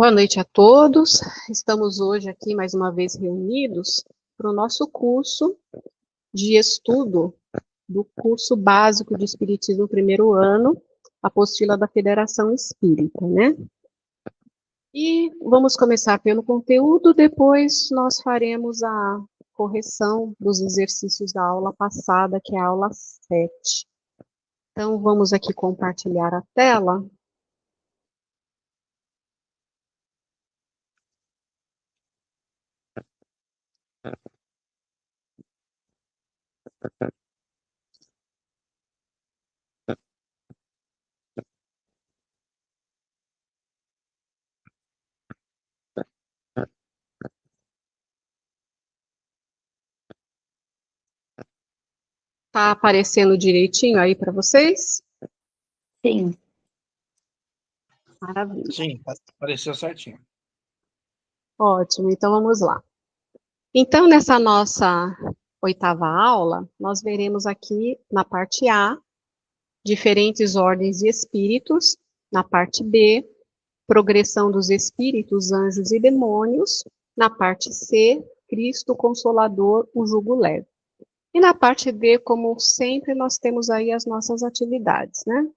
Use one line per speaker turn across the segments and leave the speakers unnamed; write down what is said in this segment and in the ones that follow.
Boa noite a todos. Estamos hoje aqui mais uma vez reunidos para o nosso curso de estudo do curso básico de Espiritismo primeiro ano, apostila da Federação Espírita, né? E vamos começar pelo conteúdo, depois nós faremos a correção dos exercícios da aula passada, que é a aula 7. Então, vamos aqui compartilhar a tela. Tá aparecendo direitinho aí para vocês?
Sim.
Maravilha.
Sim, apareceu certinho.
Ótimo, então vamos lá. Então, nessa nossa 8ª aula, nós veremos aqui na parte A, diferentes ordens de espíritos, na parte B, progressão dos espíritos, anjos e demônios, na parte C, Cristo Consolador, o jugo leve. E na parte D, como sempre, nós temos aí as nossas atividades, né?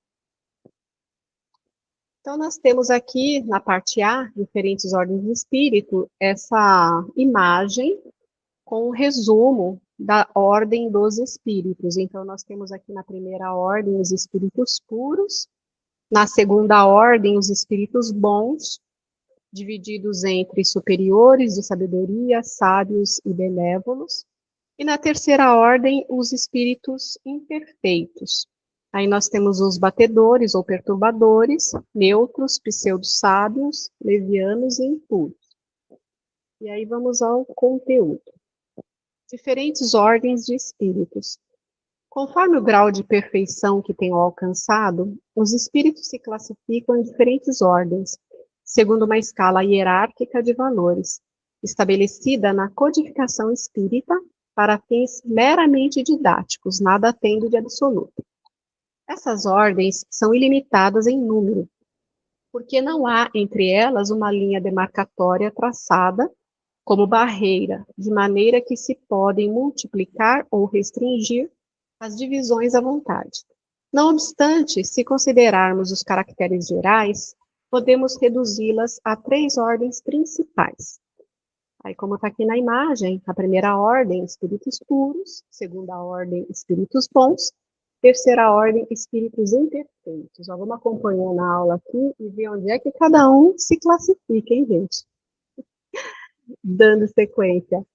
Então, nós temos aqui, na parte A, diferentes ordens de espírito, essa imagem com um resumo da ordem dos espíritos. Então, nós temos aqui na primeira ordem os espíritos puros, na segunda ordem os espíritos bons, divididos entre superiores de sabedoria, sábios e benévolos, e na terceira ordem os espíritos imperfeitos. Aí nós temos os batedores ou perturbadores, neutros, pseudo-sábios, levianos e impuros. E aí vamos ao conteúdo. Diferentes ordens de espíritos. Conforme o grau de perfeição que tenham alcançado, os espíritos se classificam em diferentes ordens, segundo uma escala hierárquica de valores, estabelecida na codificação espírita para fins meramente didáticos, nada tendo de absoluto. Essas ordens são ilimitadas em número, porque não há entre elas uma linha demarcatória traçada como barreira, de maneira que se podem multiplicar ou restringir as divisões à vontade. Não obstante, se considerarmos os caracteres gerais, podemos reduzi-las a 3 ordens principais. Aí, como está aqui na imagem, a primeira ordem, espíritos puros, segunda ordem, espíritos bons, terceira ordem, espíritos imperfeitos. Ó, vamos acompanhando a aula aqui e ver onde é que cada um se classifica, hein, gente? Dando sequência.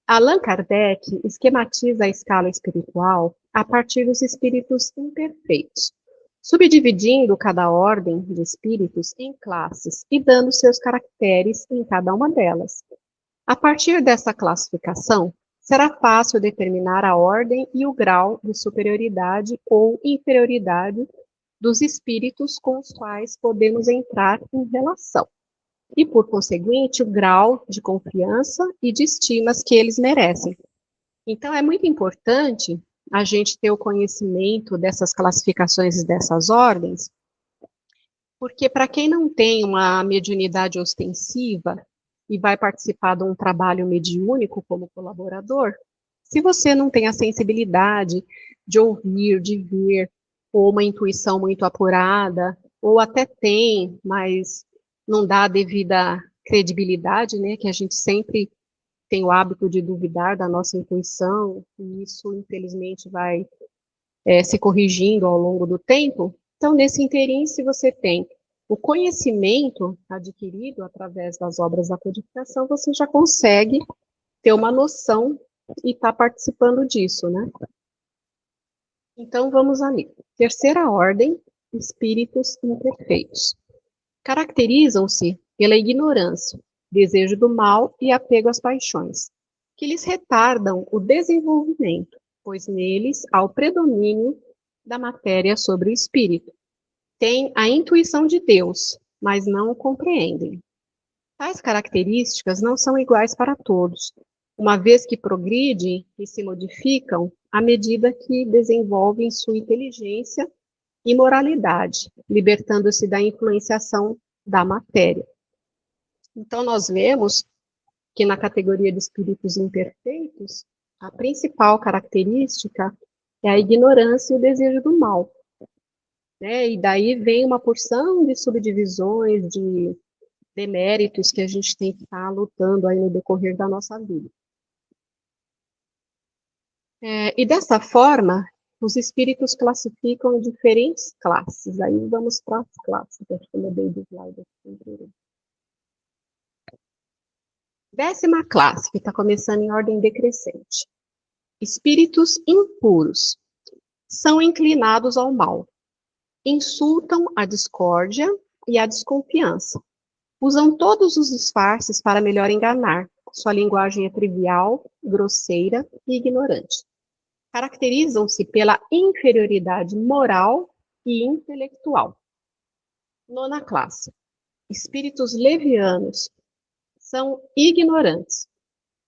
Allan Kardec esquematiza a escala espiritual a partir dos espíritos imperfeitos, subdividindo cada ordem de espíritos em classes e dando seus caracteres em cada uma delas. A partir dessa classificação, será fácil determinar a ordem e o grau de superioridade ou inferioridade dos espíritos com os quais podemos entrar em relação, e, por conseguinte, o grau de confiança e de estimas que eles merecem. Então, é muito importante a gente ter o conhecimento dessas classificações e dessas ordens, porque para quem não tem uma mediunidade ostensiva e vai participar de um trabalho mediúnico como colaborador, se você não tem a sensibilidade de ouvir, de ver, ou uma intuição muito apurada, ou até tem, mas não dá a devida credibilidade, né, que a gente sempre tem o hábito de duvidar da nossa intuição, e isso, infelizmente, vai se corrigindo ao longo do tempo. Então, nesse interim, se você tem o conhecimento adquirido através das obras da codificação, você já consegue ter uma noção e estar participando disso, né? Então, vamos ali. Terceira ordem, espíritos imperfeitos. Caracterizam-se pela ignorância, desejo do mal e apego às paixões, que lhes retardam o desenvolvimento, pois neles há o predomínio da matéria sobre o espírito. Têm a intuição de Deus, mas não o compreendem. Tais características não são iguais para todos, uma vez que progridem e se modificam à medida que desenvolvem sua inteligência e moralidade, libertando-se da influenciação da matéria. Então, nós vemos que na categoria de espíritos imperfeitos, a principal característica é a ignorância e o desejo do mal, né? E daí vem uma porção de subdivisões, de deméritos que a gente tem que estar lutando aí no decorrer da nossa vida. E dessa forma, os espíritos classificam em diferentes classes. Aí vamos para as classes. Acho que eu mudei de slide aqui. 10ª classe, que está começando em ordem decrescente. Espíritos impuros. São inclinados ao mal. Insultam a discórdia e a desconfiança. Usam todos os disfarces para melhor enganar. Sua linguagem é trivial, grosseira e ignorante. Caracterizam-se pela inferioridade moral e intelectual. 9ª classe. Espíritos levianos. São ignorantes,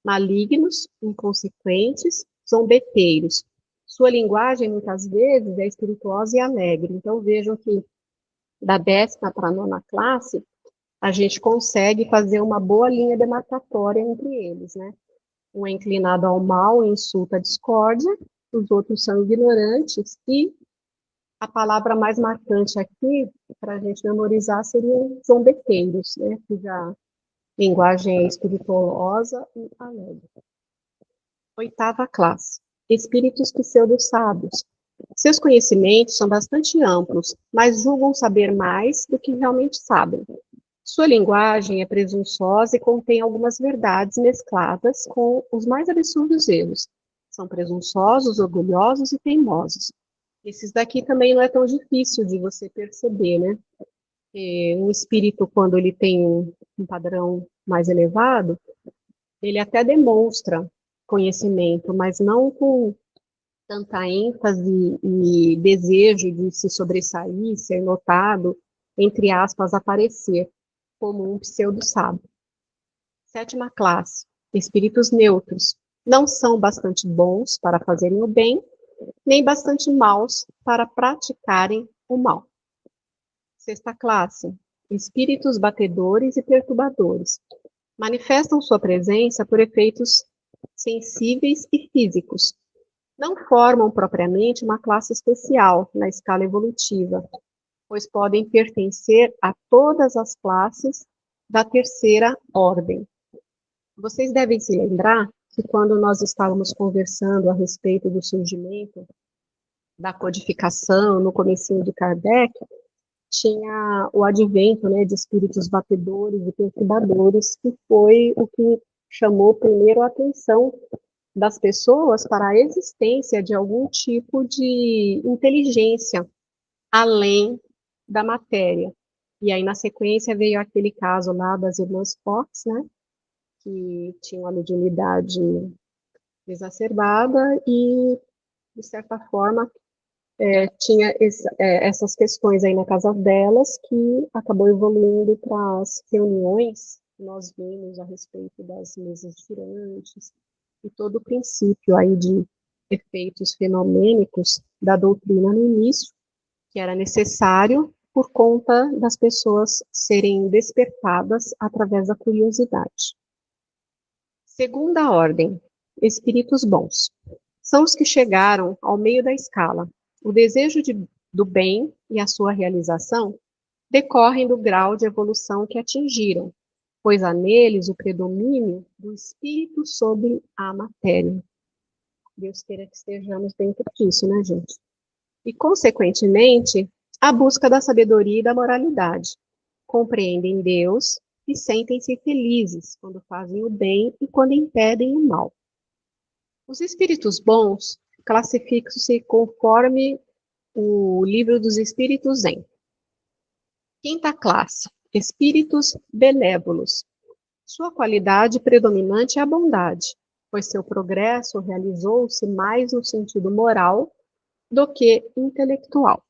malignos, inconsequentes, zombeteiros. Sua linguagem, muitas vezes, é espirituosa e alegre. Então, vejam que da 10ª para a 9ª classe, a gente consegue fazer uma boa linha demarcatória entre eles, né? Um é inclinado ao mal, insulta a discórdia, os outros são ignorantes, e a palavra mais marcante aqui, para a gente memorizar, seriam zombeteiros, né? Que já linguagem espirituosa e alegre. 8ª classe. Espíritos pseudo-sábios. Seus conhecimentos são bastante amplos, mas julgam saber mais do que realmente sabem. Sua linguagem é presunçosa e contém algumas verdades mescladas com os mais absurdos erros. São presunçosos, orgulhosos e teimosos. Esses daqui também não é tão difícil de você perceber, né? Um espírito, quando ele tem um padrão mais elevado, ele até demonstra conhecimento, mas não com tanta ênfase e desejo de se sobressair, ser notado, entre aspas, aparecer como um pseudo-sábio. 7ª classe, espíritos neutros. Não são bastante bons para fazerem o bem, nem bastante maus para praticarem o mal. 6ª classe, espíritos batedores e perturbadores. Manifestam sua presença por efeitos sensíveis e físicos. Não formam propriamente uma classe especial na escala evolutiva, pois podem pertencer a todas as classes da 3ª ordem. Vocês devem se lembrar que quando nós estávamos conversando a respeito do surgimento da codificação no comecinho de Kardec, tinha o advento, né, de espíritos batedores e perturbadores, que foi o que chamou primeiro a atenção das pessoas para a existência de algum tipo de inteligência além da matéria. E aí, na sequência, veio aquele caso lá das irmãs Fox, né, que tinham a mediunidade exacerbada e, de certa forma, tinha essas questões aí na casa delas, que acabou evoluindo para as reuniões que nós vimos a respeito das mesas girantes e todo o princípio aí de efeitos fenomênicos da doutrina no início, que era necessário por conta das pessoas serem despertadas através da curiosidade. 2ª ordem, espíritos bons. São os que chegaram ao meio da escala. O desejo do bem e a sua realização decorrem do grau de evolução que atingiram, pois há neles o predomínio do espírito sobre a matéria. Deus queira que estejamos dentro disso, né, gente? E, consequentemente, a busca da sabedoria e da moralidade. Compreendem Deus e sentem-se felizes quando fazem o bem e quando impedem o mal. Os espíritos bons classificam-se conforme o Livro dos Espíritos em 5ª classe, espíritos benévolos. Sua qualidade predominante é a bondade, pois seu progresso realizou-se mais no sentido moral do que intelectual.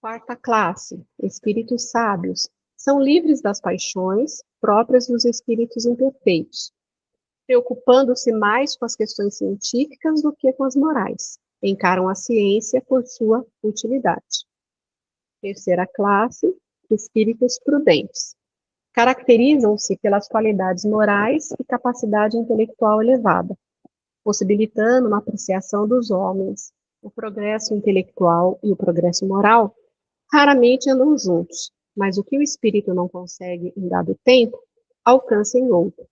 4ª classe, espíritos sábios. São livres das paixões próprias dos espíritos imperfeitos, preocupando-se mais com as questões científicas do que com as morais. Encaram a ciência por sua utilidade. 3ª classe, espíritos prudentes. Caracterizam-se pelas qualidades morais e capacidade intelectual elevada, possibilitando uma apreciação dos homens. O progresso intelectual e o progresso moral raramente andam juntos, mas o que o espírito não consegue em dado tempo, alcança em outro,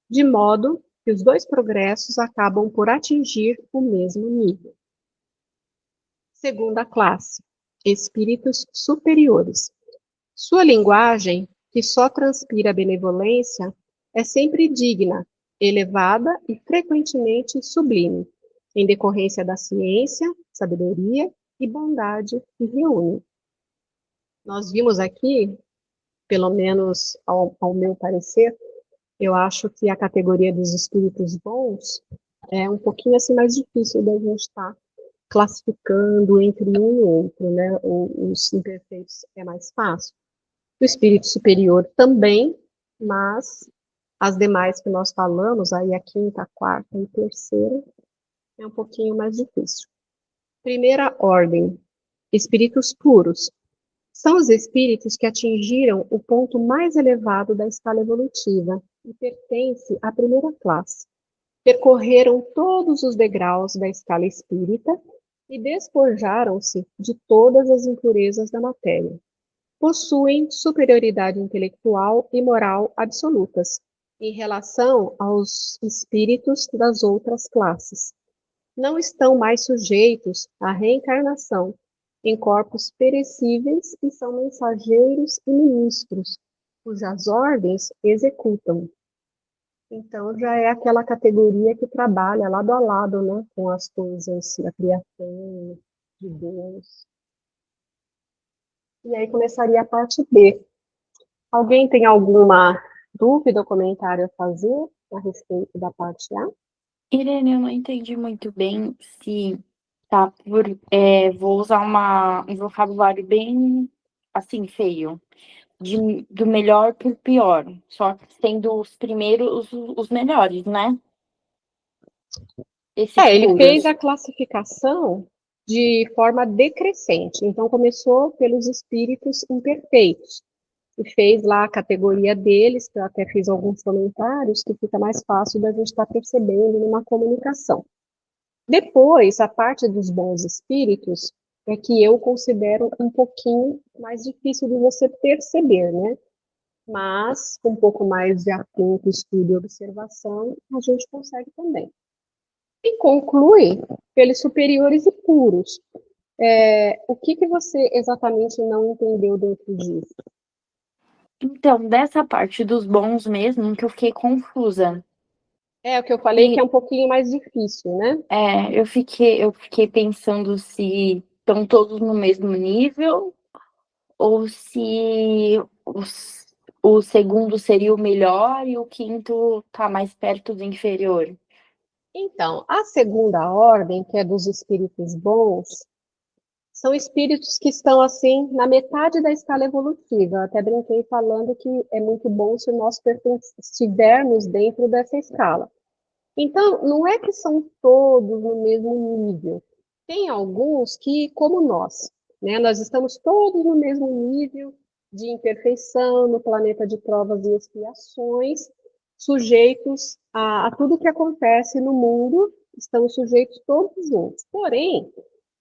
de modo que os dois progressos acabam por atingir o mesmo nível. Segunda classe, espíritos superiores. Sua linguagem, que só transpira benevolência, é sempre digna, elevada e frequentemente sublime, em decorrência da ciência, sabedoria e bondade que reúne. Nós vimos aqui, pelo menos ao meu parecer, eu acho que a categoria dos espíritos bons é um pouquinho assim mais difícil da gente estar classificando entre um e outro, né? Os imperfeitos é mais fácil. O espírito superior também, mas as demais que nós falamos, aí a quinta, a quarta e terceira, é um pouquinho mais difícil. Primeira ordem, espíritos puros. São os espíritos que atingiram o ponto mais elevado da escala evolutiva e pertencem à primeira classe. Percorreram todos os degraus da escala espírita e despojaram-se de todas as impurezas da matéria. Possuem superioridade intelectual e moral absolutas em relação aos espíritos das outras classes. Não estão mais sujeitos à reencarnação em corpos perecíveis e são mensageiros e ministros, cujas ordens executam. Então, já é aquela categoria que trabalha lado a lado, né, com as coisas da criação, de Deus. E aí começaria a parte B. Alguém tem alguma dúvida ou comentário a fazer a respeito da parte A?
Irene, eu não entendi muito bem se tá por. Vou usar um vocabulário bem assim, feio. Do melhor pro pior. Só que sendo os primeiros os melhores, né? Esses
Ele fez
puros.
a classificação de forma decrescente. Então, começou pelos espíritos imperfeitos. E fez lá a categoria deles, que eu até fiz alguns comentários, que fica mais fácil da gente estar percebendo numa comunicação. Depois, a parte dos bons espíritos é que eu considero um pouquinho mais difícil de você perceber, né? Mas, com um pouco mais de atento, estudo e observação, a gente consegue também. E conclui pelos superiores e puros. O que você exatamente não entendeu dentro disso?
Então, dessa parte dos bons mesmo, que eu fiquei confusa.
É o que eu falei que é
E
um pouquinho mais difícil, né?
eu fiquei pensando se estão todos no mesmo nível ou se o segundo seria o melhor e o quinto tá mais perto do inferior.
Então, a segunda ordem, que é dos espíritos bons, são espíritos que estão, assim, na metade da escala evolutiva. Eu até brinquei falando que é muito bom se nós estivermos dentro dessa escala. Então, não é que são todos no mesmo nível. Tem alguns que, como nós, né, nós estamos todos no mesmo nível de imperfeição no planeta de provas e expiações, sujeitos a tudo que acontece no mundo, estamos sujeitos todos juntos. Porém,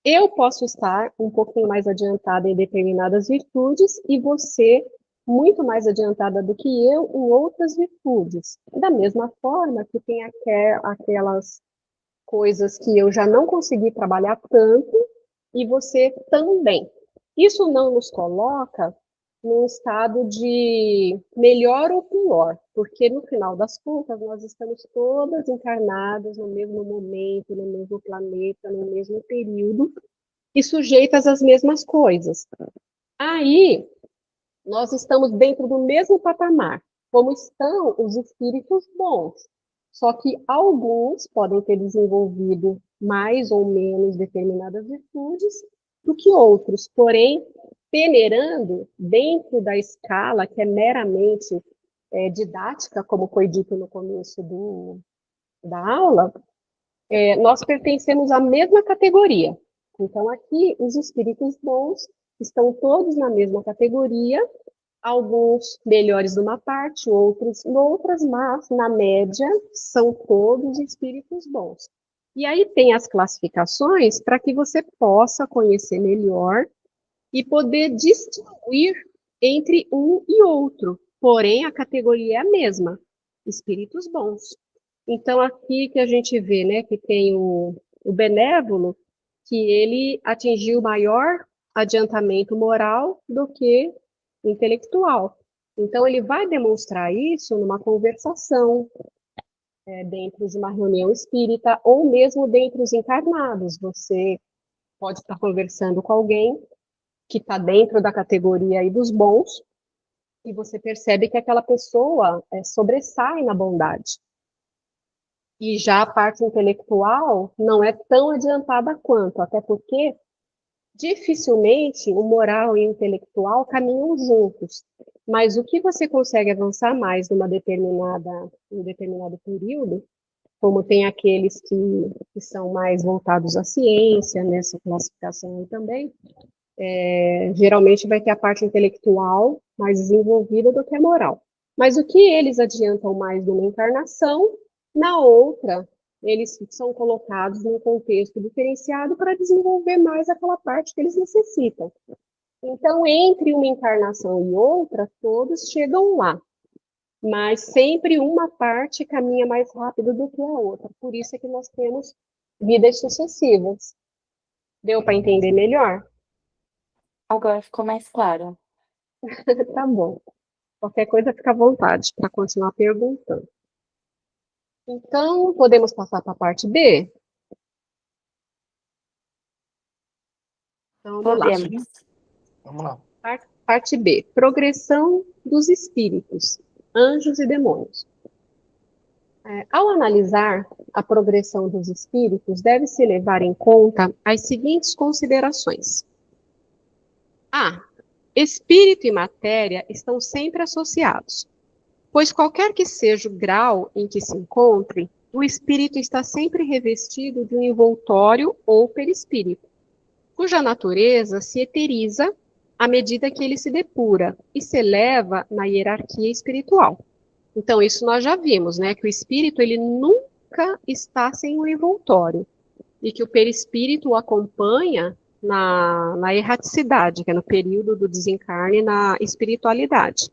eu posso estar um pouquinho mais adiantada em determinadas virtudes e você muito mais adiantada do que eu em outras virtudes. Da mesma forma que tem aquelas coisas que eu já não consegui trabalhar tanto e você também. Isso não nos coloca num estado de melhor ou pior, porque no final das contas nós estamos todas encarnadas no mesmo momento, no mesmo planeta, no mesmo período e sujeitas às mesmas coisas. Aí nós estamos dentro do mesmo patamar, como estão os espíritos bons. Só que alguns podem ter desenvolvido mais ou menos determinadas virtudes do que outros, porém, peneirando dentro da escala que é meramente didática, como foi dito no começo da aula, nós pertencemos à mesma categoria. Então, aqui, os espíritos bons estão todos na mesma categoria, Alguns melhores numa parte, outros em outras, mas, na média, são todos espíritos bons. E aí tem as classificações para que você possa conhecer melhor e poder distinguir entre um e outro. Porém, a categoria é a mesma, espíritos bons. Então, aqui que a gente vê, né, que tem o benévolo, que ele atingiu maior adiantamento moral do que intelectual. Então, ele vai demonstrar isso numa conversação, dentro de uma reunião espírita, ou mesmo dentre os encarnados. Você pode estar conversando com alguém que está dentro da categoria aí dos bons, e você percebe que aquela pessoa sobressai na bondade. E já a parte intelectual não é tão adiantada quanto, até porque dificilmente o moral e o intelectual caminham juntos. Mas o que você consegue avançar mais num determinado período, como tem aqueles que são mais voltados à ciência, nessa classificação aí também, geralmente vai ter a parte intelectual mais desenvolvida do que a moral. Mas o que eles adiantam mais numa encarnação, na outra, eles são colocados num contexto diferenciado para desenvolver mais aquela parte que eles necessitam. Então, entre uma encarnação e outra, todos chegam lá, mas sempre uma parte caminha mais rápido do que a outra. Por isso é que nós temos vidas sucessivas. Deu para entender melhor?
Agora ficou mais claro.
Tá bom. Qualquer coisa, fica à vontade para continuar perguntando. Então, podemos passar para a parte B? Então, vamos lá.
Podemos.
Vamos lá.
Parte B. Progressão dos espíritos, anjos e demônios. Ao analisar a progressão dos espíritos, deve-se levar em conta as seguintes considerações. A. Espírito e matéria estão sempre associados, pois qualquer que seja o grau em que se encontre, o espírito está sempre revestido de um envoltório ou perispírito, cuja natureza se eteriza à medida que ele se depura e se eleva na hierarquia espiritual. Então, isso nós já vimos, né? Que o espírito, ele nunca está sem um envoltório, e que o perispírito o acompanha na erraticidade, que é no período do desencarne, na espiritualidade.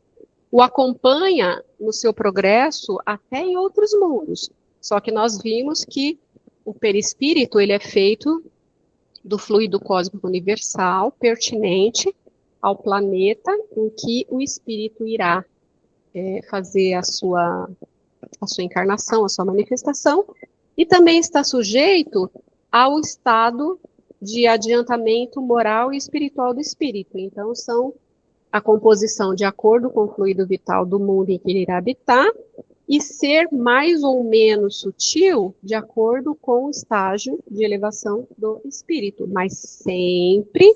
O acompanha no seu progresso até em outros mundos. Só que nós vimos que o perispírito, ele é feito do fluido cósmico universal pertinente ao planeta em que o espírito irá fazer a sua encarnação, a sua manifestação, e também está sujeito ao estado de adiantamento moral e espiritual do espírito. Então, são a composição de acordo com o fluido vital do mundo em que ele irá habitar, e ser mais ou menos sutil de acordo com o estágio de elevação do espírito, mas sempre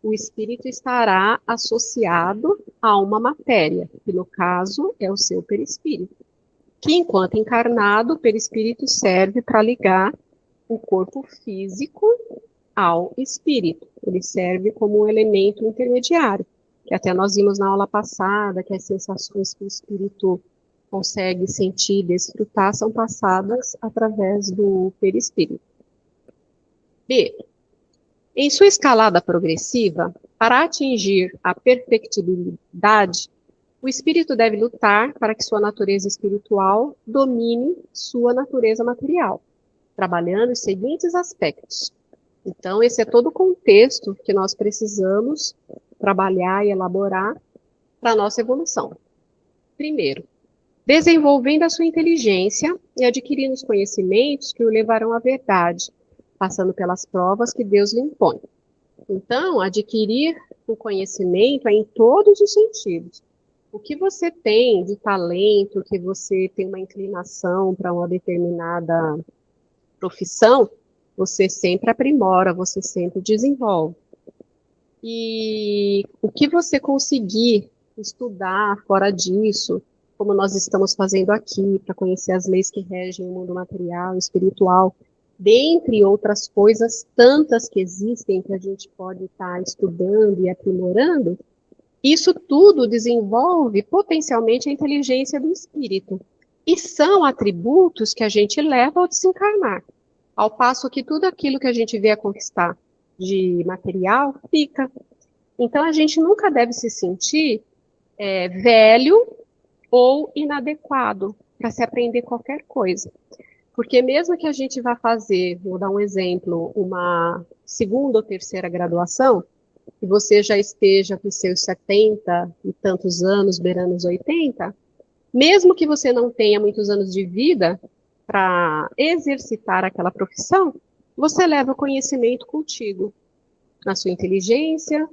o espírito estará associado a uma matéria, que no caso é o seu perispírito, que enquanto encarnado, o perispírito serve para ligar o corpo físico ao espírito. Ele serve como um elemento intermediário, que até nós vimos na aula passada, que as sensações que o espírito consegue sentir e desfrutar são passadas através do perispírito. B. Em sua escalada progressiva, para atingir a perfectibilidade, o espírito deve lutar para que sua natureza espiritual domine sua natureza material, trabalhando os seguintes aspectos. Então, esse é todo o contexto que nós precisamos trabalhar e elaborar para a nossa evolução. Primeiro, desenvolvendo a sua inteligência e adquirindo os conhecimentos que o levarão à verdade, passando pelas provas que Deus lhe impõe. Então, adquirir o conhecimento é em todos os sentidos. O que você tem de talento, que você tem uma inclinação para uma determinada profissão, você sempre aprimora, você sempre desenvolve. E o que você conseguir estudar fora disso, como nós estamos fazendo aqui, para conhecer as leis que regem o mundo material e espiritual, dentre outras coisas tantas que existem que a gente pode estar estudando e aprimorando, Isso tudo desenvolve potencialmente a inteligência do espírito. E são atributos que a gente leva ao desencarnar. Ao passo que tudo aquilo que a gente vê a conquistar de material fica. Então a gente nunca deve se sentir velho ou inadequado para se aprender qualquer coisa. Porque mesmo que a gente vá fazer, vou dar um exemplo, uma segunda ou terceira graduação, e você já esteja com seus 70 e tantos anos, beirando os 80, mesmo que você não tenha muitos anos de vida para exercitar aquela profissão, você leva o conhecimento contigo, na sua inteligência,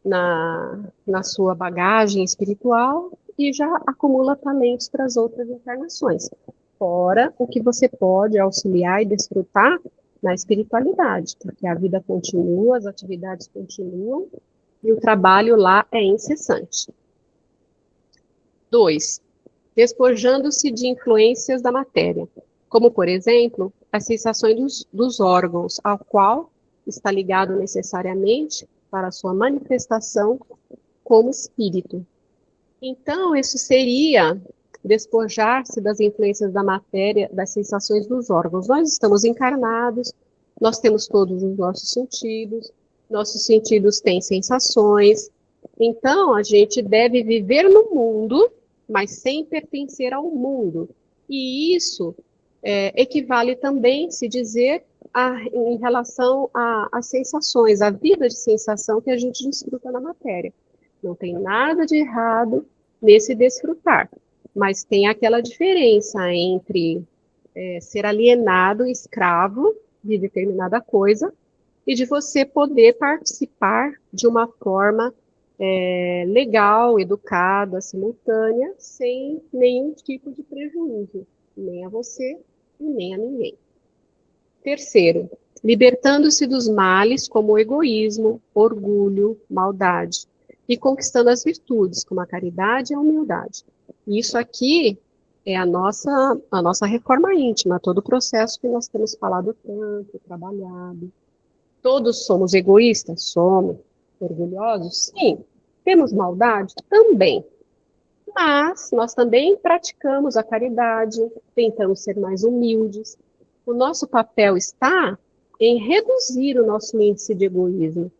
na sua bagagem espiritual e já acumula talentos para as outras encarnações. Fora o que você pode auxiliar e desfrutar na espiritualidade, porque a vida continua, as atividades continuam e o trabalho lá é incessante. 2. Despojando-se de influências da matéria, como, por exemplo, as sensações dos órgãos, ao qual está ligado necessariamente para a sua manifestação como espírito. Então, isso seria despojar-se das influências da matéria, das sensações dos órgãos. Nós estamos encarnados, nós temos todos os nossos sentidos têm sensações, então a gente deve viver no mundo, mas sem pertencer ao mundo. E isso equivale também, se dizer, em relação às sensações, a vida de sensação que a gente desfruta na matéria. Não tem nada de errado nesse desfrutar, mas tem aquela diferença entre ser alienado, escravo de determinada coisa, e de você poder participar de uma forma legal, educada, simultânea, sem nenhum tipo de prejuízo, nem a você e nem a ninguém. Terceiro, libertando-se dos males como o egoísmo, orgulho, maldade, e conquistando as virtudes, como a caridade e a humildade. Isso aqui é a nossa reforma íntima, todo o processo que nós temos falado tanto, trabalhado. Todos somos egoístas? Somos. Orgulhosos? Sim. Temos maldade? Também. Mas nós também praticamos a caridade, tentamos ser mais humildes. O nosso papel está em reduzir o nosso índice de egoísmo,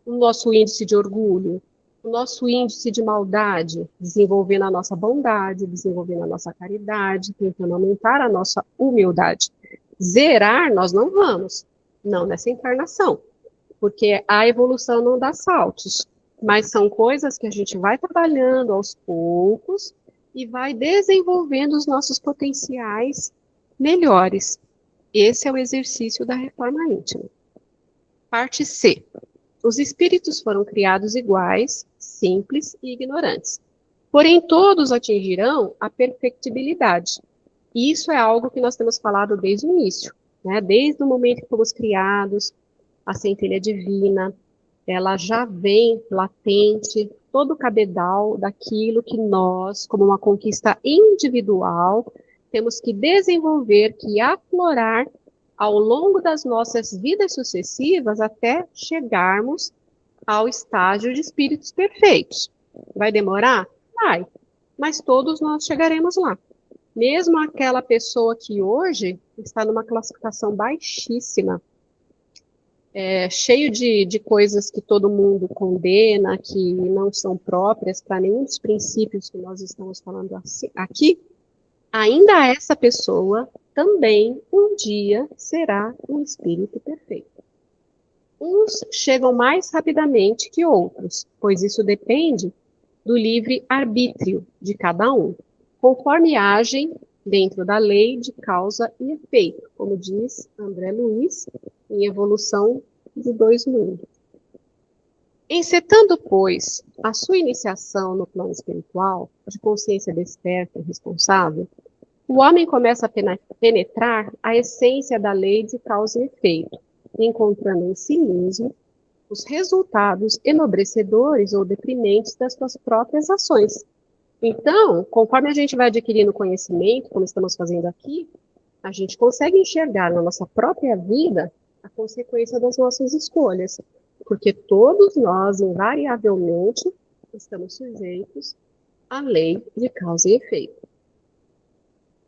o nosso índice de orgulho, o nosso índice de maldade, desenvolvendo a nossa bondade, desenvolvendo a nossa caridade, tentando aumentar a nossa humildade. Zerar nós não vamos, não nessa encarnação, porque a evolução não dá saltos, mas são coisas que a gente vai trabalhando aos poucos e vai desenvolvendo os nossos potenciais melhores. Esse é o exercício da reforma íntima. Parte C. Os espíritos foram criados iguais, simples e ignorantes. Porém, todos atingirão a perfectibilidade. E isso é algo que nós temos falado desde o início, né? Desde o momento que fomos criados, a centelha divina, ela já vem latente, todo o cabedal daquilo que nós, como uma conquista individual, temos que desenvolver, que aflorar ao longo das nossas vidas sucessivas até chegarmos ao estágio de espíritos perfeitos. Vai demorar? Vai, mas todos nós chegaremos lá. Mesmo aquela pessoa que hoje está numa classificação baixíssima, cheio de coisas que todo mundo condena, que não são próprias para nenhum dos princípios que nós estamos falando aqui, ainda essa pessoa também um dia será um espírito perfeito. Uns chegam mais rapidamente que outros, pois isso depende do livre arbítrio de cada um, conforme agem dentro da lei de causa e efeito, como diz André Luiz, em Evolução de Dois Mundos. Encetando, pois, a sua iniciação no plano espiritual, de consciência desperta e responsável, o homem começa a penetrar a essência da lei de causa e efeito, encontrando em si mesmo os resultados enobrecedores ou deprimentes das suas próprias ações. Então, conforme a gente vai adquirindo conhecimento, como estamos fazendo aqui, a gente consegue enxergar na nossa própria vida a consequência das nossas escolhas, porque todos nós, invariavelmente, estamos sujeitos à lei de causa e efeito.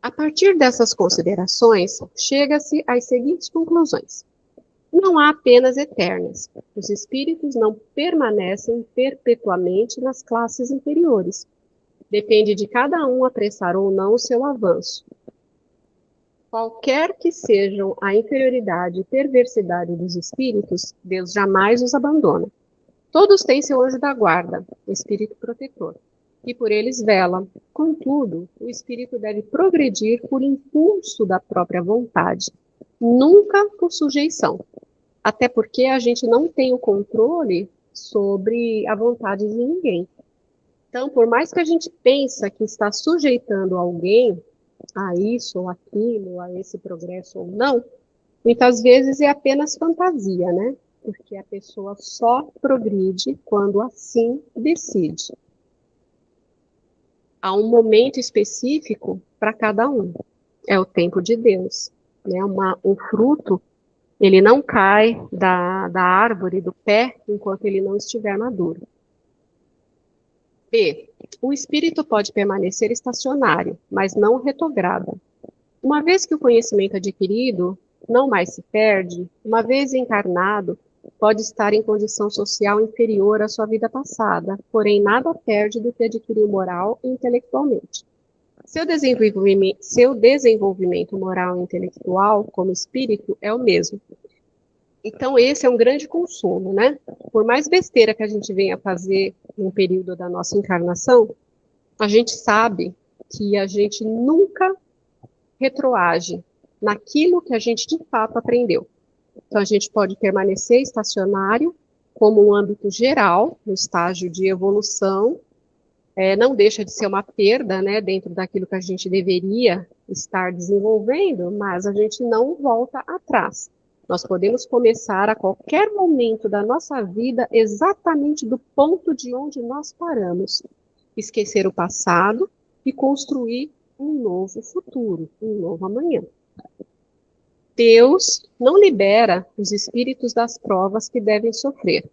A partir dessas considerações, chega-se às seguintes conclusões. Não há penas eternas. Os espíritos não permanecem perpetuamente nas classes inferiores. Depende de cada um apressar ou não o seu avanço. Qualquer que sejam a inferioridade e perversidade dos espíritos, Deus jamais os abandona. Todos têm seu anjo da guarda, o espírito protetor, e por eles vela. Contudo, o espírito deve progredir por impulso da própria vontade, nunca por sujeição. Até porque a gente não tem o controle sobre a vontade de ninguém. Então, por mais que a gente pense que está sujeitando alguém a isso ou aquilo, a esse progresso ou não, muitas vezes é apenas fantasia, né? Porque a pessoa só progride quando assim decide. Há um momento específico para cada um. É o tempo de Deus. Né? Um fruto, ele não cai da árvore, do pé, enquanto ele não estiver maduro. B. O espírito pode permanecer estacionário, mas não retrograda. Uma vez que o conhecimento adquirido não mais se perde, uma vez encarnado, pode estar em condição social inferior à sua vida passada, porém nada perde do que adquiriu moral e intelectualmente. Seu desenvolvimento moral e intelectual, como espírito, é o mesmo. Então, esse é um grande consolo, né? Por mais besteira que a gente venha fazer no período da nossa encarnação, a gente sabe que a gente nunca retroage naquilo que a gente de fato aprendeu. Então, a gente pode permanecer estacionário como um âmbito geral, no estágio de evolução, não deixa de ser uma perda, né, dentro daquilo que a gente deveria estar desenvolvendo, mas a gente não volta atrás. Nós podemos começar a qualquer momento da nossa vida exatamente do ponto de onde nós paramos, esquecer o passado e construir um novo futuro, um novo amanhã. Deus não libera os espíritos das provas que devem sofrer.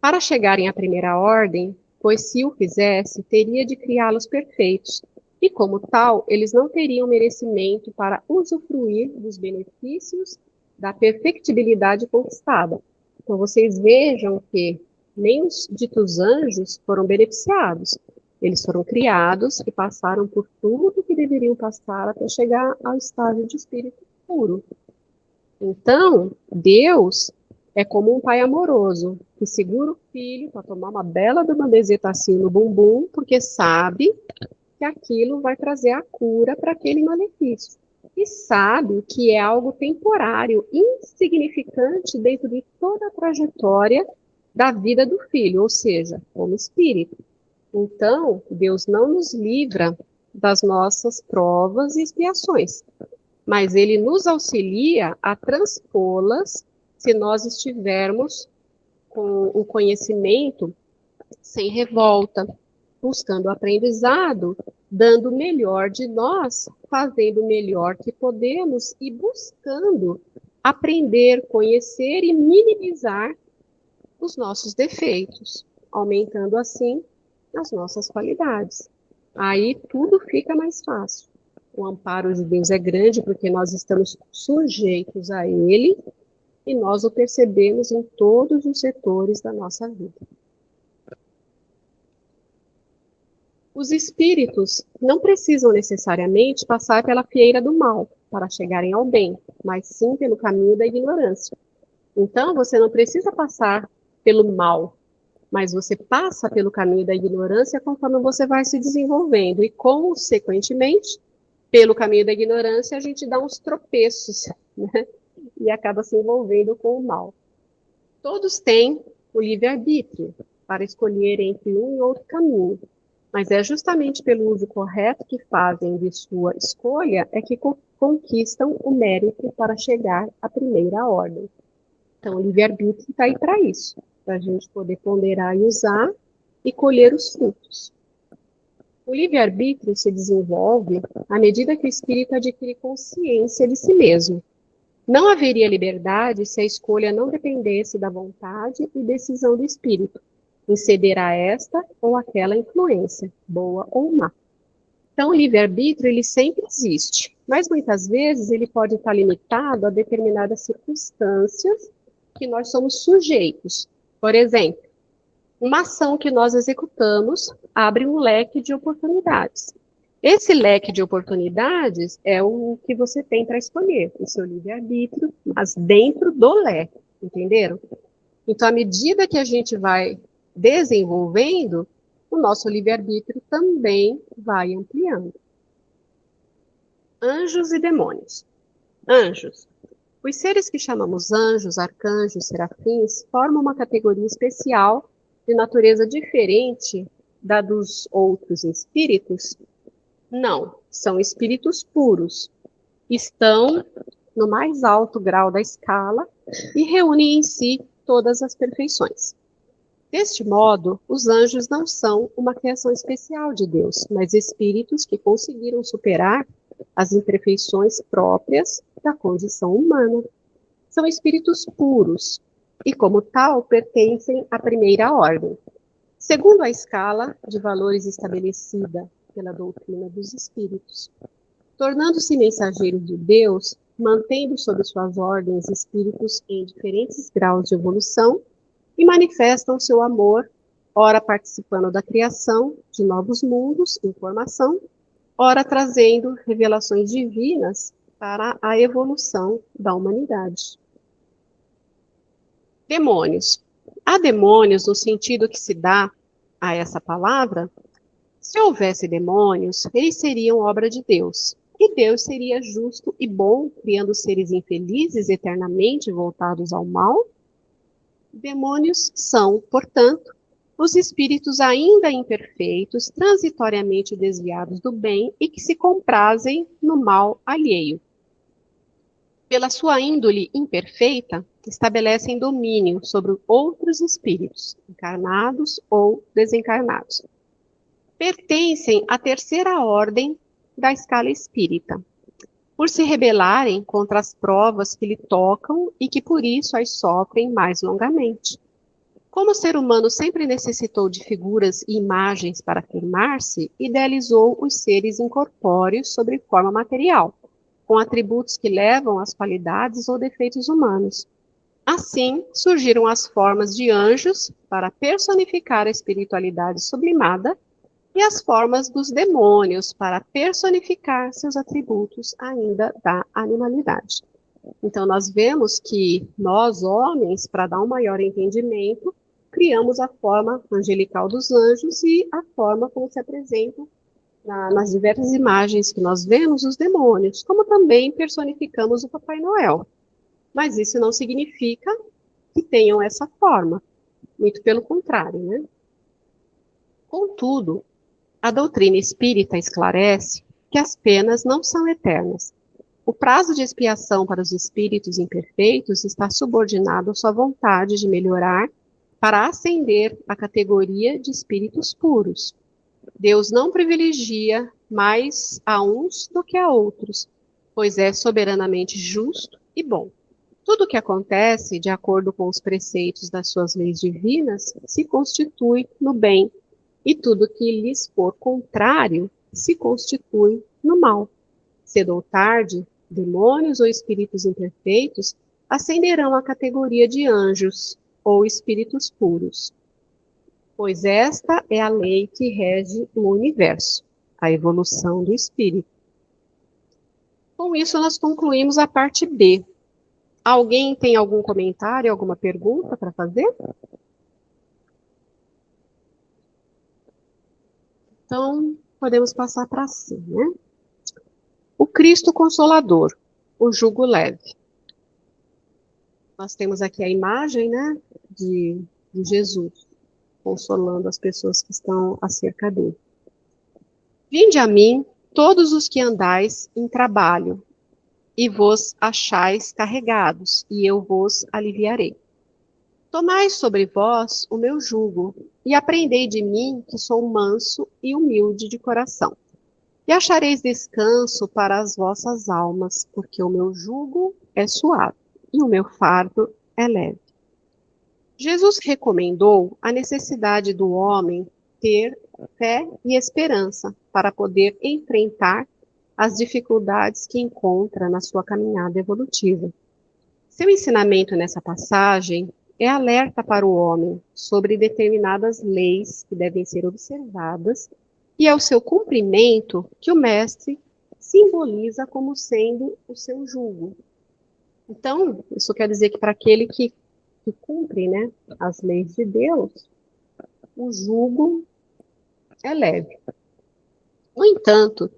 Para chegarem à primeira ordem, pois se o fizesse, teria de criá-los perfeitos, e como tal, eles não teriam merecimento para usufruir dos benefícios da perfectibilidade conquistada. Então, vocês vejam que nem os ditos anjos foram beneficiados. Eles foram criados e passaram por tudo que deveriam passar até chegar ao estágio de espírito puro. Então, Deus é como um pai amoroso, que segura o filho para tomar uma bela de uma bezetacil no bumbum, porque sabe que aquilo vai trazer a cura para aquele malefício. E sabe que é algo temporário, insignificante dentro de toda a trajetória da vida do filho, ou seja, como espírito. Então, Deus não nos livra das nossas provas e expiações, mas Ele nos auxilia a transpô-las se nós estivermos com o conhecimento sem revolta, buscando aprendizado, dando o melhor de nós, fazendo o melhor que podemos e buscando aprender, conhecer e minimizar os nossos defeitos, aumentando assim as nossas qualidades. Aí tudo fica mais fácil. O amparo de Deus é grande porque nós estamos sujeitos a Ele e nós o percebemos em todos os setores da nossa vida. Os espíritos não precisam necessariamente passar pela fieira do mal para chegarem ao bem, mas sim pelo caminho da ignorância. Então, você não precisa passar pelo mal, mas você passa pelo caminho da ignorância conforme você vai se desenvolvendo e, consequentemente, pelo caminho da ignorância, a gente dá uns tropeços, né? E acaba se envolvendo com o mal. Todos têm o livre-arbítrio para escolher entre um e outro caminho, mas é justamente pelo uso correto que fazem de sua escolha é que conquistam o mérito para chegar à primeira ordem. Então, o livre-arbítrio está aí para isso, para a gente poder ponderar e usar e colher os frutos. O livre-arbítrio se desenvolve à medida que o espírito adquire consciência de si mesmo. Não haveria liberdade se a escolha não dependesse da vontade e decisão do espírito. em ceder a esta ou aquela influência, boa ou má. Então, o livre-arbítrio, ele sempre existe, mas muitas vezes ele pode estar limitado a determinadas circunstâncias que nós somos sujeitos. Por exemplo, uma ação que nós executamos abre um leque de oportunidades. Esse leque de oportunidades é o que você tem para escolher, o seu livre-arbítrio, mas dentro do leque, entenderam? Então, à medida que a gente vai desenvolvendo, o nosso livre-arbítrio também vai ampliando. Anjos e demônios. Anjos. Os seres que chamamos anjos, arcanjos, serafins, formam uma categoria especial de natureza diferente da dos outros espíritos? Não, são espíritos puros. Estão no mais alto grau da escala e reúnem em si todas as perfeições. Deste modo, os anjos não são uma criação especial de Deus, mas espíritos que conseguiram superar as imperfeições próprias da condição humana. São espíritos puros e, como tal, pertencem à primeira ordem, segundo a escala de valores estabelecida pela doutrina dos espíritos. Tornando-se mensageiros de Deus, mantendo sob suas ordens espíritos em diferentes graus de evolução, e manifestam seu amor, ora participando da criação de novos mundos em formação, ora trazendo revelações divinas para a evolução da humanidade. Demônios. Há demônios no sentido que se dá a essa palavra. Se houvesse demônios, eles seriam obra de Deus. E Deus seria justo e bom, criando seres infelizes eternamente voltados ao mal? Demônios são, portanto, os espíritos ainda imperfeitos, transitoriamente desviados do bem e que se comprazem no mal alheio. Pela sua índole imperfeita, estabelecem domínio sobre outros espíritos, encarnados ou desencarnados. Pertencem à terceira ordem da escala espírita, por se rebelarem contra as provas que lhe tocam e que por isso as sofrem mais longamente. Como o ser humano sempre necessitou de figuras e imagens para afirmar-se, idealizou os seres incorpóreos sobre forma material, com atributos que levam às qualidades ou defeitos humanos. Assim, surgiram as formas de anjos para personificar a espiritualidade sublimada e as formas dos demônios para personificar seus atributos ainda da animalidade. Então, nós vemos que nós, homens, para dar um maior entendimento, criamos a forma angelical dos anjos e a forma como se apresentam nas diversas imagens que nós vemos os demônios, como também personificamos o Papai Noel. Mas isso não significa que tenham essa forma, muito pelo contrário, né? Contudo, a doutrina espírita esclarece que as penas não são eternas. O prazo de expiação para os espíritos imperfeitos está subordinado à sua vontade de melhorar para ascender à categoria de espíritos puros. Deus não privilegia mais a uns do que a outros, pois é soberanamente justo e bom. Tudo o que acontece, de acordo com os preceitos das suas leis divinas, se constitui no bem, e tudo que lhes for contrário se constitui no mal. Cedo ou tarde, demônios ou espíritos imperfeitos ascenderão à categoria de anjos ou espíritos puros, pois esta é a lei que rege o universo, a evolução do espírito. Com isso, nós concluímos a parte B. Alguém tem algum comentário, alguma pergunta para fazer? Então, podemos passar para C, né? O Cristo Consolador, o jugo leve. Nós temos aqui a imagem, né, de Jesus, consolando as pessoas que estão acerca dele. Vinde a mim, todos os que andais em trabalho, e vos achais carregados, e eu vos aliviarei. Tomai sobre vós o meu jugo, e aprendei de mim, que sou manso e humilde de coração. E achareis descanso para as vossas almas, porque o meu jugo é suave, e o meu fardo é leve. Jesus recomendou a necessidade do homem ter fé e esperança para poder enfrentar as dificuldades que encontra na sua caminhada evolutiva. Seu ensinamento nessa passagem é alerta para o homem sobre determinadas leis que devem ser observadas e é o seu cumprimento que o mestre simboliza como sendo o seu jugo. Então, isso quer dizer que para aquele que cumpre, né, as leis de Deus, o jugo é leve. No entanto,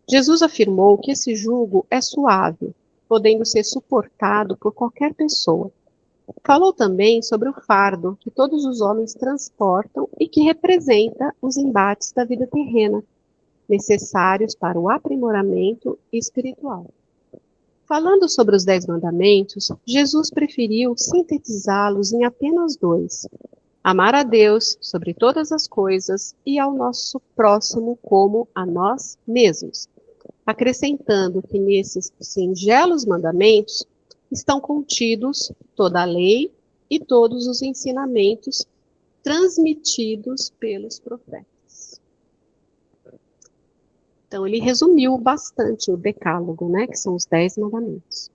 Jesus afirmou que esse jugo é suave, podendo ser suportado por qualquer pessoa. Falou também sobre o fardo que todos os homens transportam e que representa os embates da vida terrena, necessários para o aprimoramento espiritual. Falando sobre os 10 mandamentos, Jesus preferiu sintetizá-los em apenas 2: amar a Deus sobre todas as coisas e ao nosso próximo como a nós mesmos, acrescentando que nesses singelos mandamentos estão contidos toda a lei e todos os ensinamentos transmitidos pelos profetas. Então, ele resumiu bastante o decálogo, né, que são os 10 mandamentos.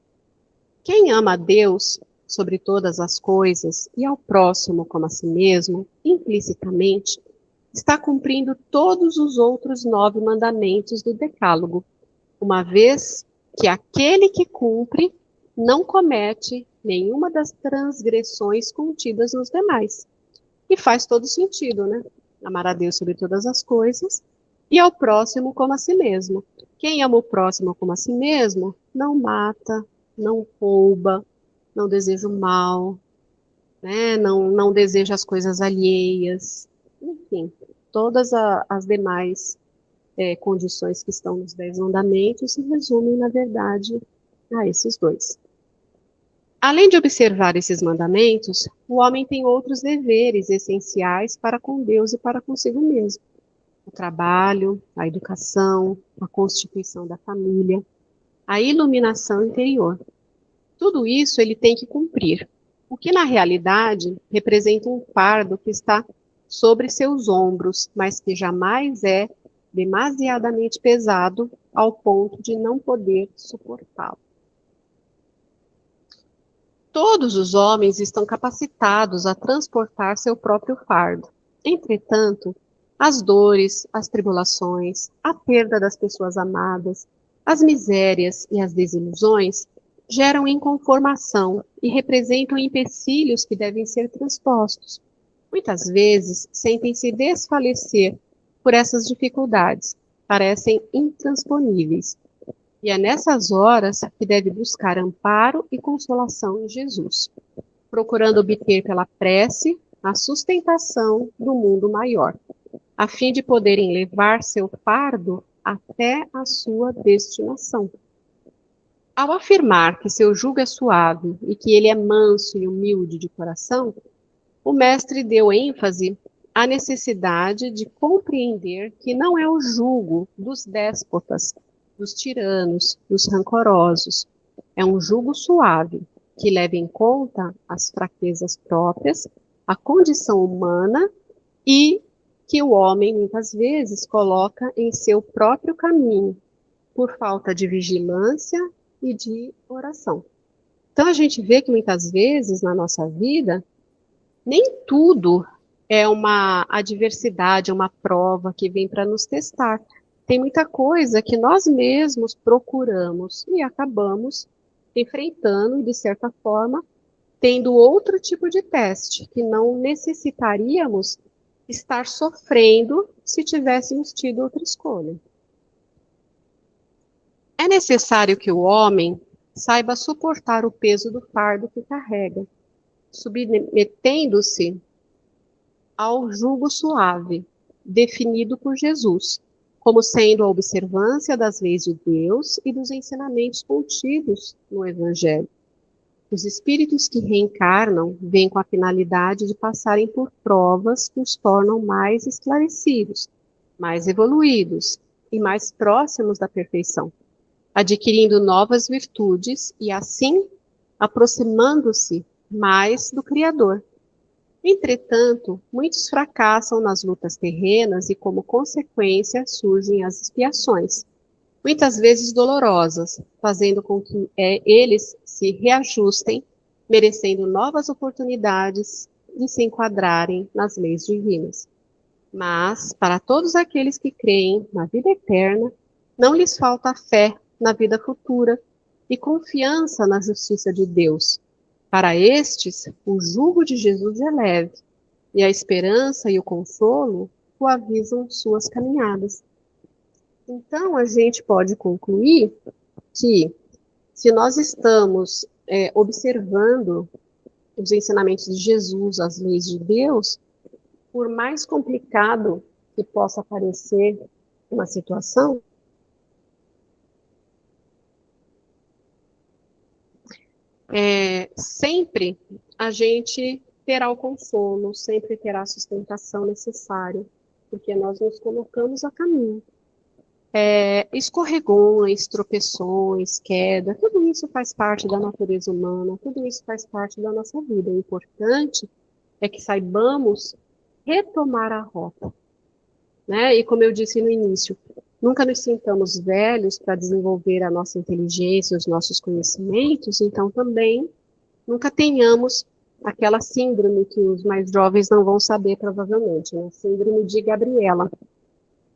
Quem ama a Deus sobre todas as coisas e ao próximo como a si mesmo, implicitamente, está cumprindo todos os outros 9 mandamentos do decálogo, uma vez que aquele que cumpre não comete nenhuma das transgressões contidas nos demais. E faz todo sentido, né? Amar a Deus sobre todas as coisas e ao próximo como a si mesmo. Quem ama o próximo como a si mesmo não mata, não rouba, não deseja o mal, né? Não deseja as coisas alheias, enfim, todas as demais condições que estão nos 10 mandamentos se resumem, na verdade, a esses 2. Além de observar esses mandamentos, o homem tem outros deveres essenciais para com Deus e para consigo mesmo: o trabalho, a educação, a constituição da família, a iluminação interior. Tudo isso ele tem que cumprir, o que na realidade representa um fardo que está sobre seus ombros, mas que jamais é demasiadamente pesado ao ponto de não poder suportá-lo. Todos os homens estão capacitados a transportar seu próprio fardo. Entretanto, as dores, as tribulações, a perda das pessoas amadas, as misérias e as desilusões geram inconformação e representam empecilhos que devem ser transpostos. Muitas vezes sentem-se desfalecer por essas dificuldades, parecem intransponíveis. E é nessas horas que deve buscar amparo e consolação em Jesus, procurando obter pela prece a sustentação do mundo maior, a fim de poderem levar seu fardo até a sua destinação. Ao afirmar que seu jugo é suave e que ele é manso e humilde de coração, o mestre deu ênfase à necessidade de compreender que não é o jugo dos déspotas, dos tiranos, dos rancorosos. É um jugo suave, que leva em conta as fraquezas próprias, a condição humana e que o homem, muitas vezes, coloca em seu próprio caminho, por falta de vigilância e de oração. Então, a gente vê que, muitas vezes, na nossa vida, nem tudo é uma adversidade, uma prova que vem para nos testar. Tem muita coisa que nós mesmos procuramos e acabamos enfrentando e, de certa forma, tendo outro tipo de teste, que não necessitaríamos estar sofrendo se tivéssemos tido outra escolha. É necessário que o homem saiba suportar o peso do fardo que carrega, submetendo-se ao jugo suave, definido por Jesus, como sendo a observância das leis de Deus e dos ensinamentos contidos no Evangelho. Os espíritos que reencarnam vêm com a finalidade de passarem por provas que os tornam mais esclarecidos, mais evoluídos e mais próximos da perfeição, adquirindo novas virtudes e, assim, aproximando-se mais do Criador. Entretanto, muitos fracassam nas lutas terrenas e, como consequência, surgem as expiações, muitas vezes dolorosas, fazendo com que eles se reajustem, merecendo novas oportunidades de se enquadrarem nas leis divinas. Mas, para todos aqueles que creem na vida eterna, não lhes falta fé na vida futura e confiança na justiça de Deus. Para estes, o jugo de Jesus é leve, e a esperança e o consolo suavizam suas caminhadas. Então, a gente pode concluir que, se nós estamos observando os ensinamentos de Jesus, as leis de Deus, por mais complicado que possa parecer uma situação, sempre a gente terá o consolo, sempre terá a sustentação necessária, porque nós nos colocamos a caminho. Escorregões, tropeções, queda, tudo isso faz parte da natureza humana, tudo isso faz parte da nossa vida. O importante é que saibamos retomar a rota, né? E como eu disse no início, nunca nos sintamos velhos para desenvolver a nossa inteligência, os nossos conhecimentos, então também nunca tenhamos aquela síndrome que os mais jovens não vão saber, provavelmente, né? Síndrome de Gabriela,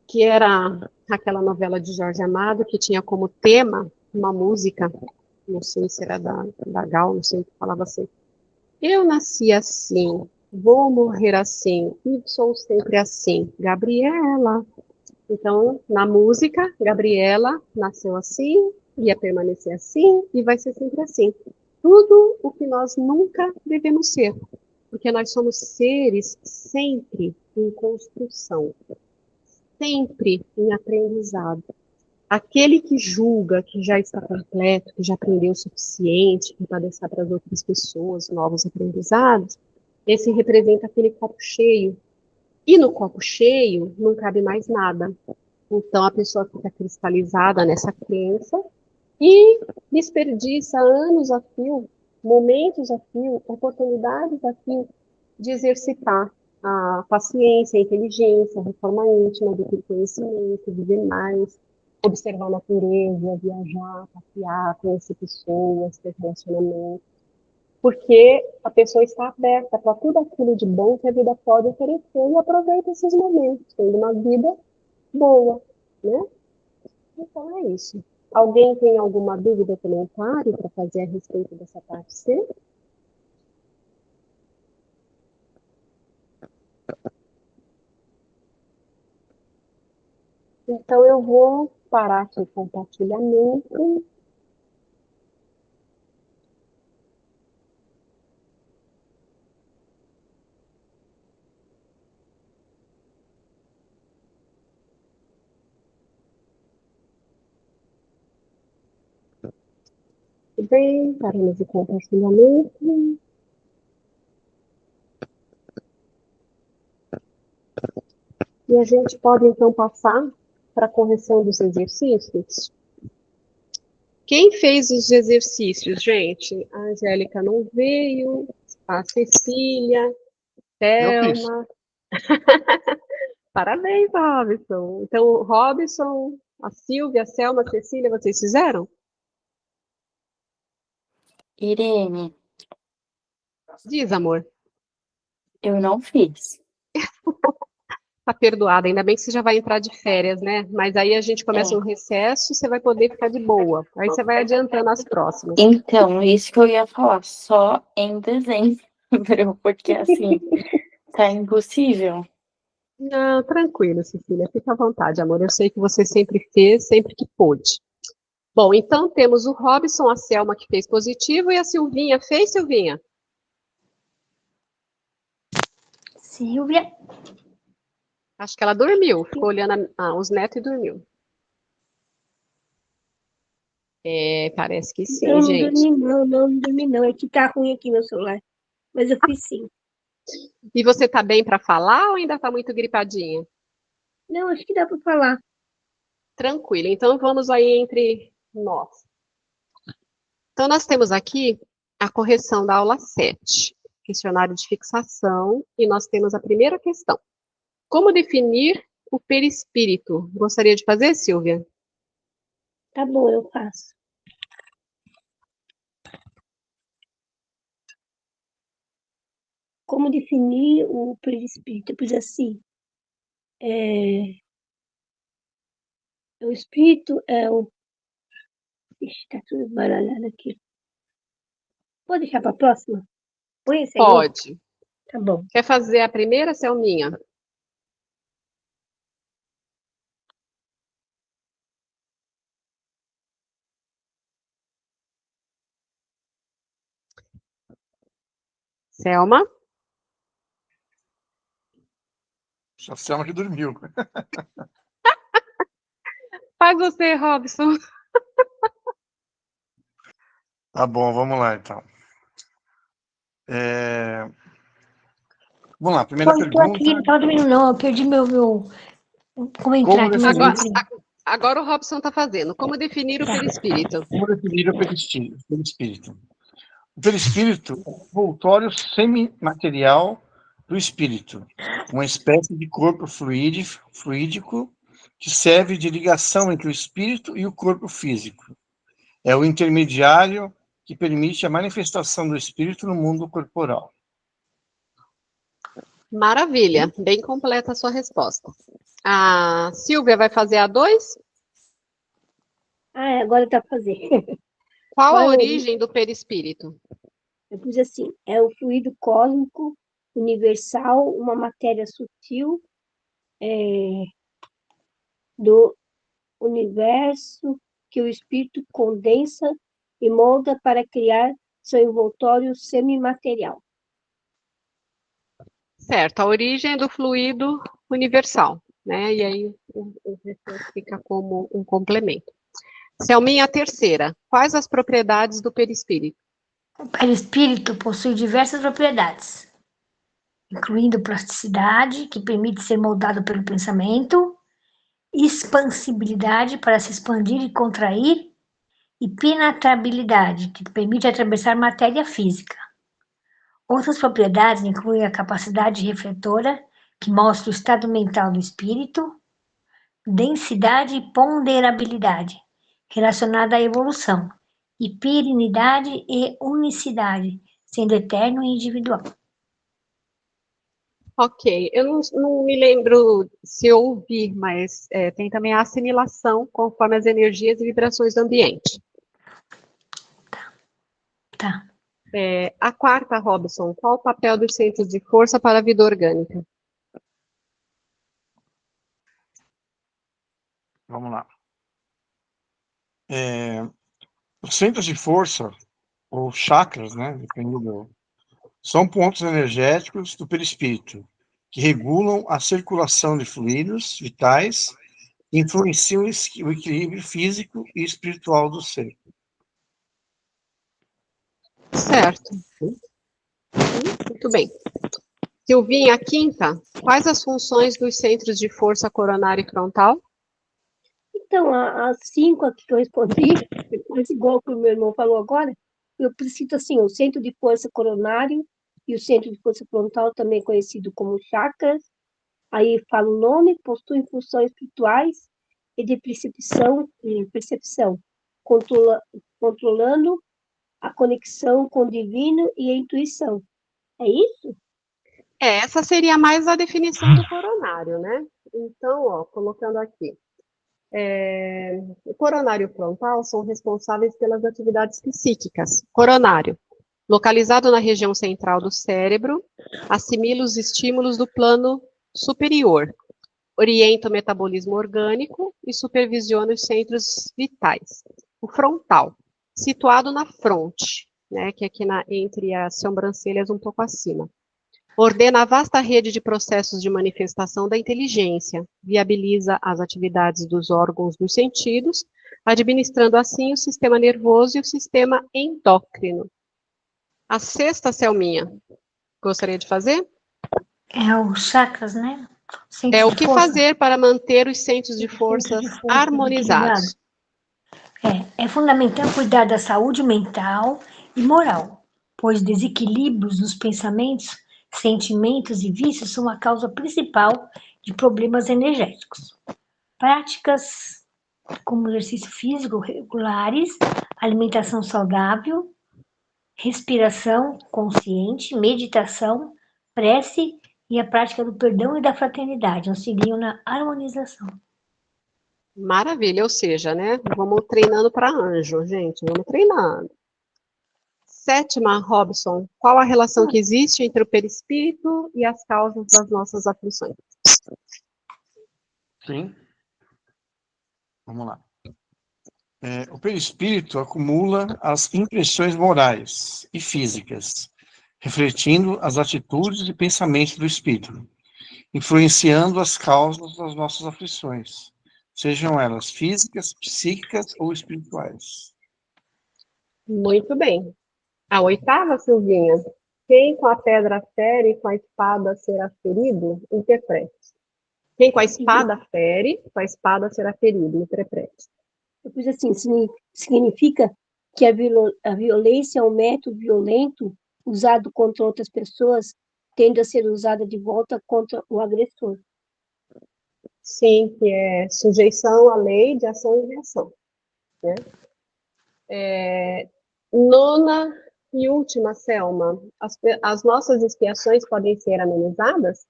que era aquela novela de Jorge Amado, que tinha como tema uma música, não sei se era da Gal, não sei o que falava assim. Eu nasci assim, vou morrer assim, e sou sempre assim. Gabriela. Então, na música, Gabriela nasceu assim, ia permanecer assim, e vai ser sempre assim. Tudo o que nós nunca devemos ser, porque nós somos seres sempre em construção, sempre em aprendizado. Aquele que julga que já está completo, que já aprendeu o suficiente, que vai deixar para as outras pessoas novos aprendizados, esse representa aquele copo cheio. E no copo cheio não cabe mais nada. Então a pessoa fica cristalizada nessa crença e desperdiça anos a fio, momentos a fio, oportunidades a fio de exercitar a paciência, a inteligência, a reforma íntima, do conhecimento, viver mais, observar a natureza, viajar, passear, conhecer pessoas, ter relacionamento, porque a pessoa está aberta para tudo aquilo de bom que a vida pode oferecer e aproveita esses momentos, tendo uma vida boa, né? Então é isso. Alguém tem alguma dúvida, comentário para fazer a respeito dessa parte C? Então eu vou parar aqui o compartilhamento. Tudo bem, paramos o compartilhamento. E a gente pode então passar para a correção dos exercícios. Quem fez os exercícios, gente? A Angélica não veio, a Cecília,
Eu fiz.
Thelma. Parabéns, Robson. Então, o Robson, a Silvia, a Selma, a Cecília, vocês fizeram?
Irene,
Diz, amor.
eu não fiz.
Tá perdoada, ainda bem que você já vai entrar de férias, né? Mas aí a gente começa
É.
um recesso e você vai poder ficar de boa. Aí você vai adiantando as próximas.
Então, isso que eu ia falar, só em dezembro, porque assim, tá impossível.
Não, tranquilo, Cecília, fica à vontade, amor. Eu sei que você sempre fez, sempre que pôde. Bom, então temos o Robson, a Selma que fez positivo e a Silvinha fez, Silvinha?
Silvia.
Acho que ela dormiu, ficou olhando os netos e dormiu. Parece que sim,
Não
gente.
dormi não dormi não. É que tá ruim aqui meu celular. Mas eu fiz sim.
E você tá bem para falar ou ainda tá muito gripadinha?
Não, acho que dá pra falar.
Tranquilo, então vamos aí entre nós. Então nós temos aqui a correção da aula 7. questionário de fixação, e nós temos a primeira questão. Como definir o perispírito? Gostaria de fazer, Silvia?
Tá bom, eu faço. Como definir o perispírito? Pois assim, o espírito é o... Ixi, tá tudo baralhado aqui. Vou deixar para a próxima? Põe esse aí.
Pode.
Tá bom.
Quer fazer a primeira, Selminha? Selma?
A Selma que dormiu.
Faz você, Robson.
Tá bom, vamos lá, então. Vamos lá, primeira
Tô
pergunta.
aqui, não estava dormindo, não. Eu perdi meu... Como entrar aqui?
Agora,
definir,
agora o Robson está fazendo. Como definir o perispírito?
como definir o perispírito? O perispírito é um envoltório semimaterial do espírito, uma espécie de corpo fluídico que serve de ligação entre o espírito e o corpo físico. É o intermediário que permite a manifestação do espírito no mundo corporal.
Maravilha, bem completa a sua resposta. A Silvia vai fazer a 2?
Agora tá fazer.
Qual a
Qual é a
origem do perispírito?
Eu pus assim, é o fluido cósmico universal, uma matéria sutil do universo que o espírito condensa e molda para criar seu envoltório semimaterial.
Certo, a origem é do fluido universal, né? E aí o resto fica como um complemento. Selminha, a terceira. Quais as propriedades do perispírito?
O perispírito possui diversas propriedades, incluindo plasticidade, que permite ser moldado pelo pensamento, expansibilidade para se expandir e contrair, e penetrabilidade, que permite atravessar matéria física. Outras propriedades incluem a capacidade refletora, que mostra o estado mental do espírito, densidade e ponderabilidade, relacionada à evolução, e perenidade e unicidade, sendo eterno e individual.
Ok, eu não me lembro se eu ouvi, mas tem também a assimilação conforme as energias e vibrações do ambiente.
Tá.
A quarta, Robson, qual o papel dos centros de força para a vida orgânica?
Vamos lá. Os centros de força, ou chakras, né, dependendo são pontos energéticos do perispírito, que regulam a circulação de fluidos vitais e influenciam o equilíbrio físico e espiritual do ser.
Certo. Muito bem. Silvinha, a quinta, quais as funções dos centros de força coronário e frontal?
Então, as 5 aqui que eu respondi, mas igual que o meu irmão falou agora, eu preciso assim, o centro de força coronário e o centro de força frontal, também conhecido como chakras. Aí fala o nome, possuem funções espirituais e de percepção, controlando a conexão com o divino e a intuição. É isso?
Essa seria mais a definição do coronário, né? Então, ó, colocando aqui. O coronário e o frontal são responsáveis pelas atividades psíquicas. Coronário, localizado na região central do cérebro, assimila os estímulos do plano superior, orienta o metabolismo orgânico e supervisiona os centros vitais. O frontal, situado na fronte, né, que é aqui entre as sobrancelhas um pouco acima, ordena a vasta rede de processos de manifestação da inteligência, viabiliza as atividades dos órgãos dos sentidos, administrando assim o sistema nervoso e o sistema endócrino. A sexta, Selminha, gostaria de fazer?
É os chakras, né?
É o que fazer para manter os centros de forças harmonizados.
É fundamental cuidar da saúde mental e moral, pois desequilíbrios nos pensamentos, sentimentos e vícios são a causa principal de problemas energéticos. Práticas como exercício físico regulares, alimentação saudável, respiração consciente, meditação, prece e a prática do perdão e da fraternidade auxiliam na harmonização.
Maravilha, ou seja, né? Vamos treinando para anjo, gente, vamos treinando. Sétima, Robson, qual a relação que existe entre o perispírito e as causas das nossas aflições?
Sim. Vamos lá. O perispírito acumula as impressões morais e físicas, refletindo as atitudes e pensamentos do espírito, influenciando as causas das nossas aflições, sejam elas físicas, psíquicas ou espirituais.
Muito bem. A oitava, Silvinha. Quem com a pedra fere e com a espada será ferido, interprete. Quem com a espada fere, com a espada será ferido, interprete.
Pois assim, significa que a violência é um método violento usado contra outras pessoas, tende a ser usada de volta contra o agressor.
Sim, que é sujeição à lei de ação e reação. Né? Nona e última, Selma. As nossas expiações podem ser amenizadas?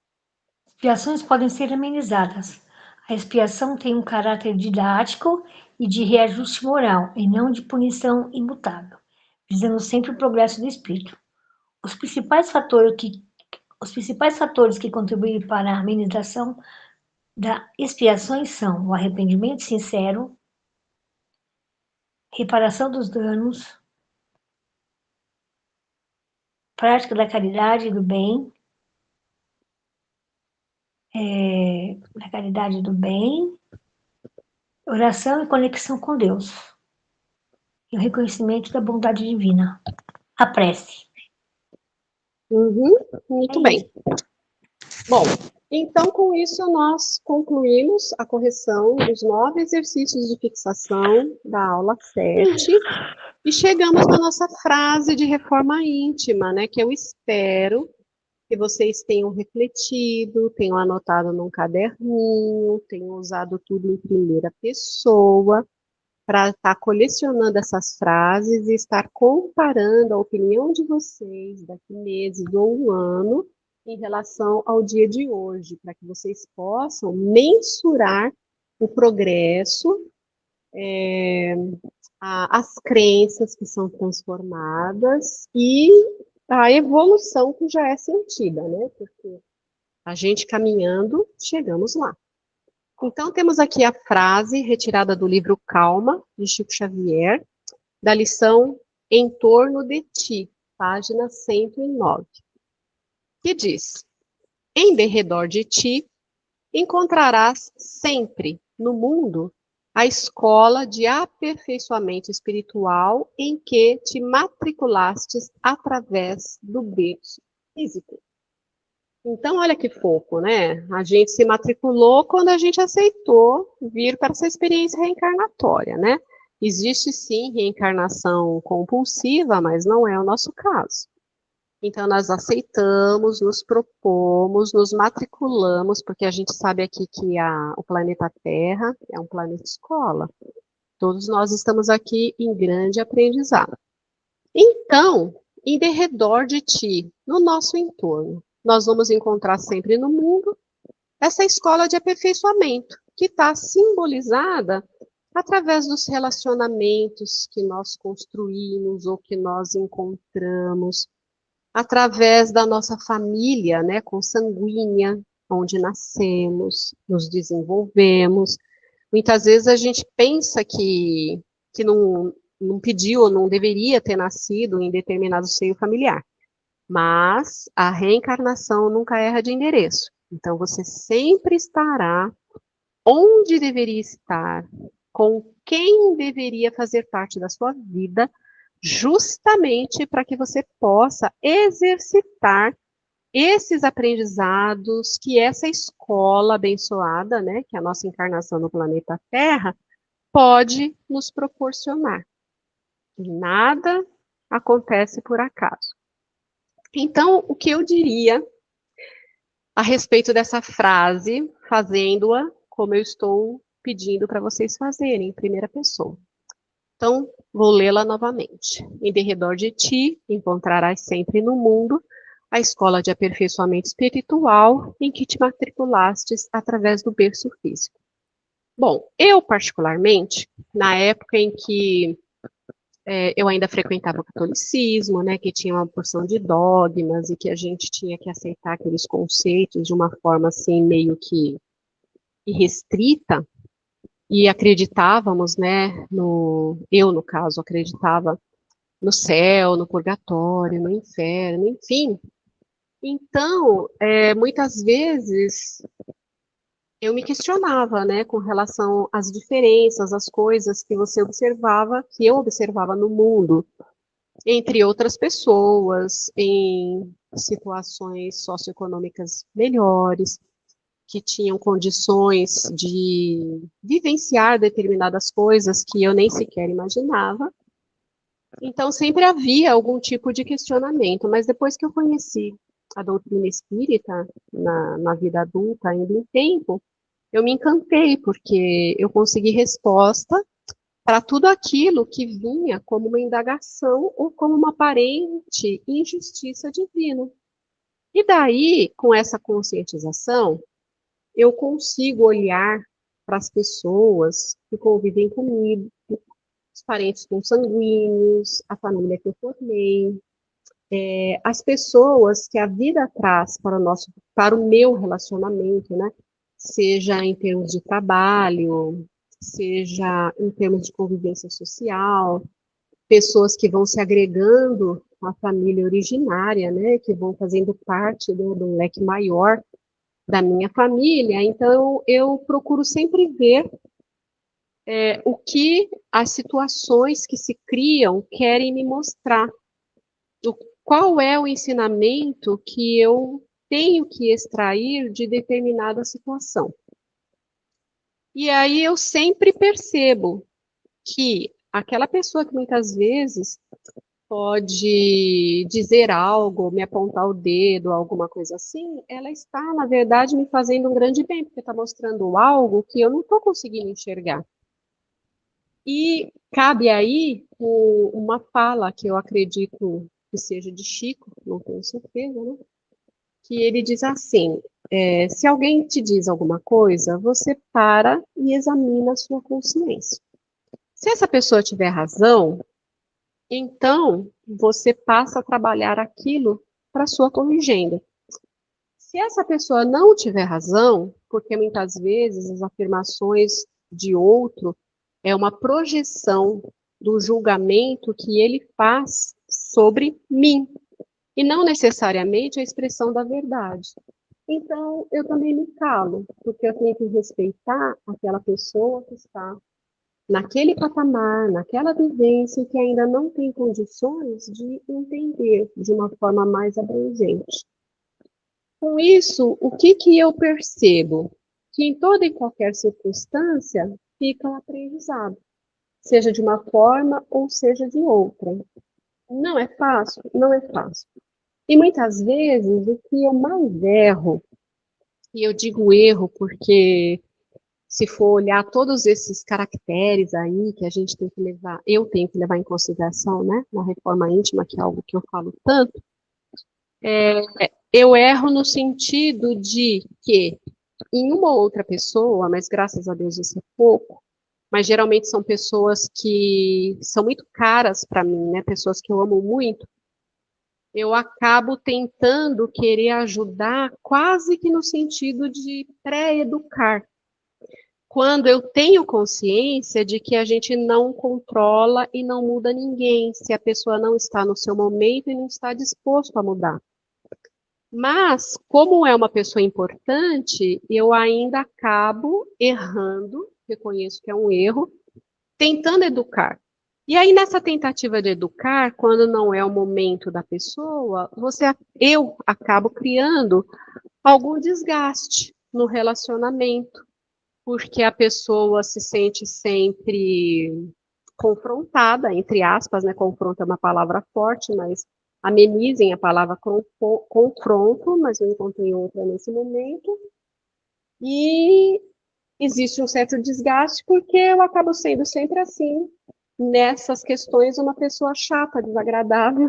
Expiações podem ser amenizadas. A expiação tem um caráter didático e de reajuste moral, e não de punição imutável, visando sempre o progresso do espírito. Os principais fatores que contribuem para a amenização das expiações são o arrependimento sincero, reparação dos danos, prática da caridade e do bem, oração e conexão com Deus, e o reconhecimento da bondade divina, a prece.
Muito bem. Bom, então com isso nós concluímos a correção dos 9 exercícios de fixação da aula 7 e chegamos na nossa frase de reforma íntima, né, que eu espero que vocês tenham refletido, tenham anotado num caderninho, tenham usado tudo em primeira pessoa, para estar colecionando essas frases e estar comparando a opinião de vocês daqui meses ou um ano em relação ao dia de hoje, para que vocês possam mensurar o progresso, as crenças que são transformadas e a evolução que já é sentida, né? Porque a gente caminhando, chegamos lá. Então, temos aqui a frase retirada do livro Calma, de Chico Xavier, da lição Em Torno de Ti, página 109, que diz: em derredor de ti, encontrarás sempre, no mundo, a escola de aperfeiçoamento espiritual em que te matriculastes através do berço físico. Então, olha que fofo, né? A gente se matriculou quando a gente aceitou vir para essa experiência reencarnatória, né? Existe sim reencarnação compulsiva, mas não é o nosso caso. Então, nós aceitamos, nos propomos, nos matriculamos, porque a gente sabe aqui que o planeta Terra é um planeta escola. Todos nós estamos aqui em grande aprendizado. Então, em derredor de ti, no nosso entorno, nós vamos encontrar sempre no mundo essa escola de aperfeiçoamento, que está simbolizada através dos relacionamentos que nós construímos ou que nós encontramos, através da nossa família, né, consanguínea, onde nascemos, nos desenvolvemos. Muitas vezes a gente pensa que não pediu ou não deveria ter nascido em determinado seio familiar. Mas a reencarnação nunca erra de endereço. Então, você sempre estará onde deveria estar, com quem deveria fazer parte da sua vida, justamente para que você possa exercitar esses aprendizados que essa escola abençoada, né, que é a nossa encarnação no planeta Terra, pode nos proporcionar. Nada acontece por acaso. Então, o que eu diria a respeito dessa frase, fazendo-a como eu estou pedindo para vocês fazerem, em primeira pessoa? Então, vou lê-la novamente. Em derredor de ti, encontrarás sempre no mundo a escola de aperfeiçoamento espiritual em que te matriculastes através do berço físico. Bom, eu particularmente, na época em que eu ainda frequentava o catolicismo, né, que tinha uma porção de dogmas e que a gente tinha que aceitar aqueles conceitos de uma forma assim meio que irrestrita, e acreditávamos, né, eu no caso acreditava no céu, no purgatório, no inferno, enfim. Então, muitas vezes eu me questionava, né, com relação às diferenças, às coisas que você observava, que eu observava no mundo, entre outras pessoas, em situações socioeconômicas melhores, que tinham condições de vivenciar determinadas coisas que eu nem sequer imaginava. Então, sempre havia algum tipo de questionamento, mas depois que eu conheci a doutrina espírita, na vida adulta, ainda em tempo, eu me encantei, porque eu consegui resposta para tudo aquilo que vinha como uma indagação ou como uma aparente injustiça divina. E daí, com essa conscientização, eu consigo olhar para as pessoas que convivem comigo, os parentes consanguíneos, a família que eu formei, as pessoas que a vida traz para o meu relacionamento, né? Seja em termos de trabalho, seja em termos de convivência social, pessoas que vão se agregando à família originária, né? Que vão fazendo parte do leque maior da minha família. Então, eu procuro sempre ver o que as situações que se criam querem me mostrar. Qual é o ensinamento que eu tenho que extrair de determinada situação. E aí eu sempre percebo que aquela pessoa que muitas vezes pode dizer algo, me apontar o dedo, alguma coisa assim, ela está, na verdade, me fazendo um grande bem, porque está mostrando algo que eu não estou conseguindo enxergar. E cabe aí uma fala que eu acredito que seja de Chico, não tenho certeza, né? Que ele diz assim, se alguém te diz alguma coisa, você para e examina a sua consciência. Se essa pessoa tiver razão, então você passa a trabalhar aquilo para sua corrigenda. Se essa pessoa não tiver razão, porque muitas vezes as afirmações de outro é uma projeção do julgamento que ele faz sobre mim, e não necessariamente a expressão da verdade. Então, eu também me calo, porque eu tenho que respeitar aquela pessoa que está naquele patamar, naquela vivência, que ainda não tem condições de entender de uma forma mais abrangente. Com isso, o que eu percebo? Que em toda e qualquer circunstância fica um aprendizado, seja de uma forma ou seja de outra. Não é fácil? Não é fácil. E muitas vezes o que eu mais erro, e eu digo erro porque se for olhar todos esses caracteres aí que a gente tem que levar, eu tenho que levar em consideração, né, na reforma íntima, que é algo que eu falo tanto, eu erro no sentido de que em uma outra pessoa, mas graças a Deus isso é pouco, mas geralmente são pessoas que são muito caras para mim, né, pessoas que eu amo muito, eu acabo tentando querer ajudar quase que no sentido de pré-educar, quando eu tenho consciência de que a gente não controla e não muda ninguém, se a pessoa não está no seu momento e não está disposto a mudar. Mas, como é uma pessoa importante, eu ainda acabo errando, reconheço que é um erro, tentando educar. E aí, nessa tentativa de educar, quando não é o momento da pessoa, eu acabo criando algum desgaste no relacionamento, porque a pessoa se sente sempre confrontada, entre aspas, né? Confronto é uma palavra forte, mas amenizem a palavra confronto, mas eu encontrei outra nesse momento. E existe um certo desgaste, porque eu acabo sendo sempre assim, nessas questões, uma pessoa chata, desagradável,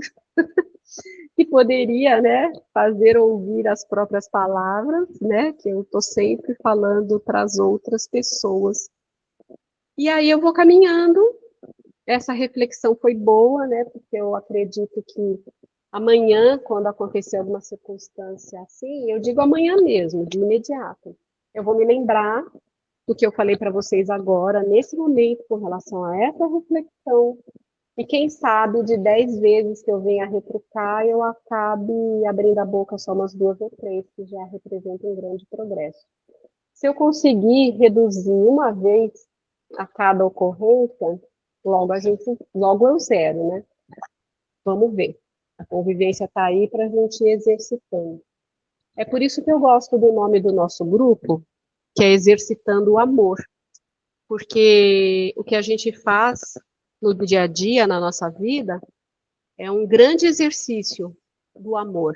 que poderia, né, fazer ouvir as próprias palavras, né, que eu estou sempre falando para as outras pessoas. E aí eu vou caminhando, essa reflexão foi boa, né, porque eu acredito que amanhã, quando acontecer alguma circunstância assim, eu digo amanhã mesmo, de imediato, eu vou me lembrar do que eu falei para vocês agora, nesse momento, com relação a essa reflexão, e quem sabe de 10 vezes que eu venha a retrucar, eu acabe abrindo a boca só umas 2 ou 3, que já representa um grande progresso. Se eu conseguir reduzir uma vez a cada ocorrência, logo eu zero, né? Vamos ver. A convivência está aí para a gente ir exercitando. É por isso que eu gosto do nome do nosso grupo, que é Exercitando o Amor. Porque o que a gente faz no dia a dia, na nossa vida, é um grande exercício do amor.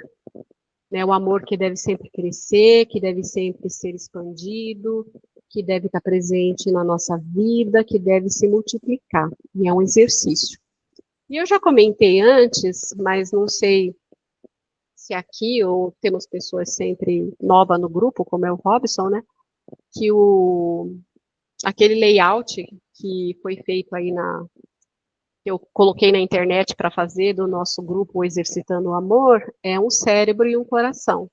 Né? O amor que deve sempre crescer, que deve sempre ser expandido, que deve estar presente na nossa vida, que deve se multiplicar. E é um exercício. E eu já comentei antes, mas não sei se aqui ou temos pessoas sempre novas no grupo, como é o Robson, né? Que aquele layout que foi feito aí que eu coloquei na internet para fazer do nosso grupo Exercitando o Amor, é um cérebro e um coração.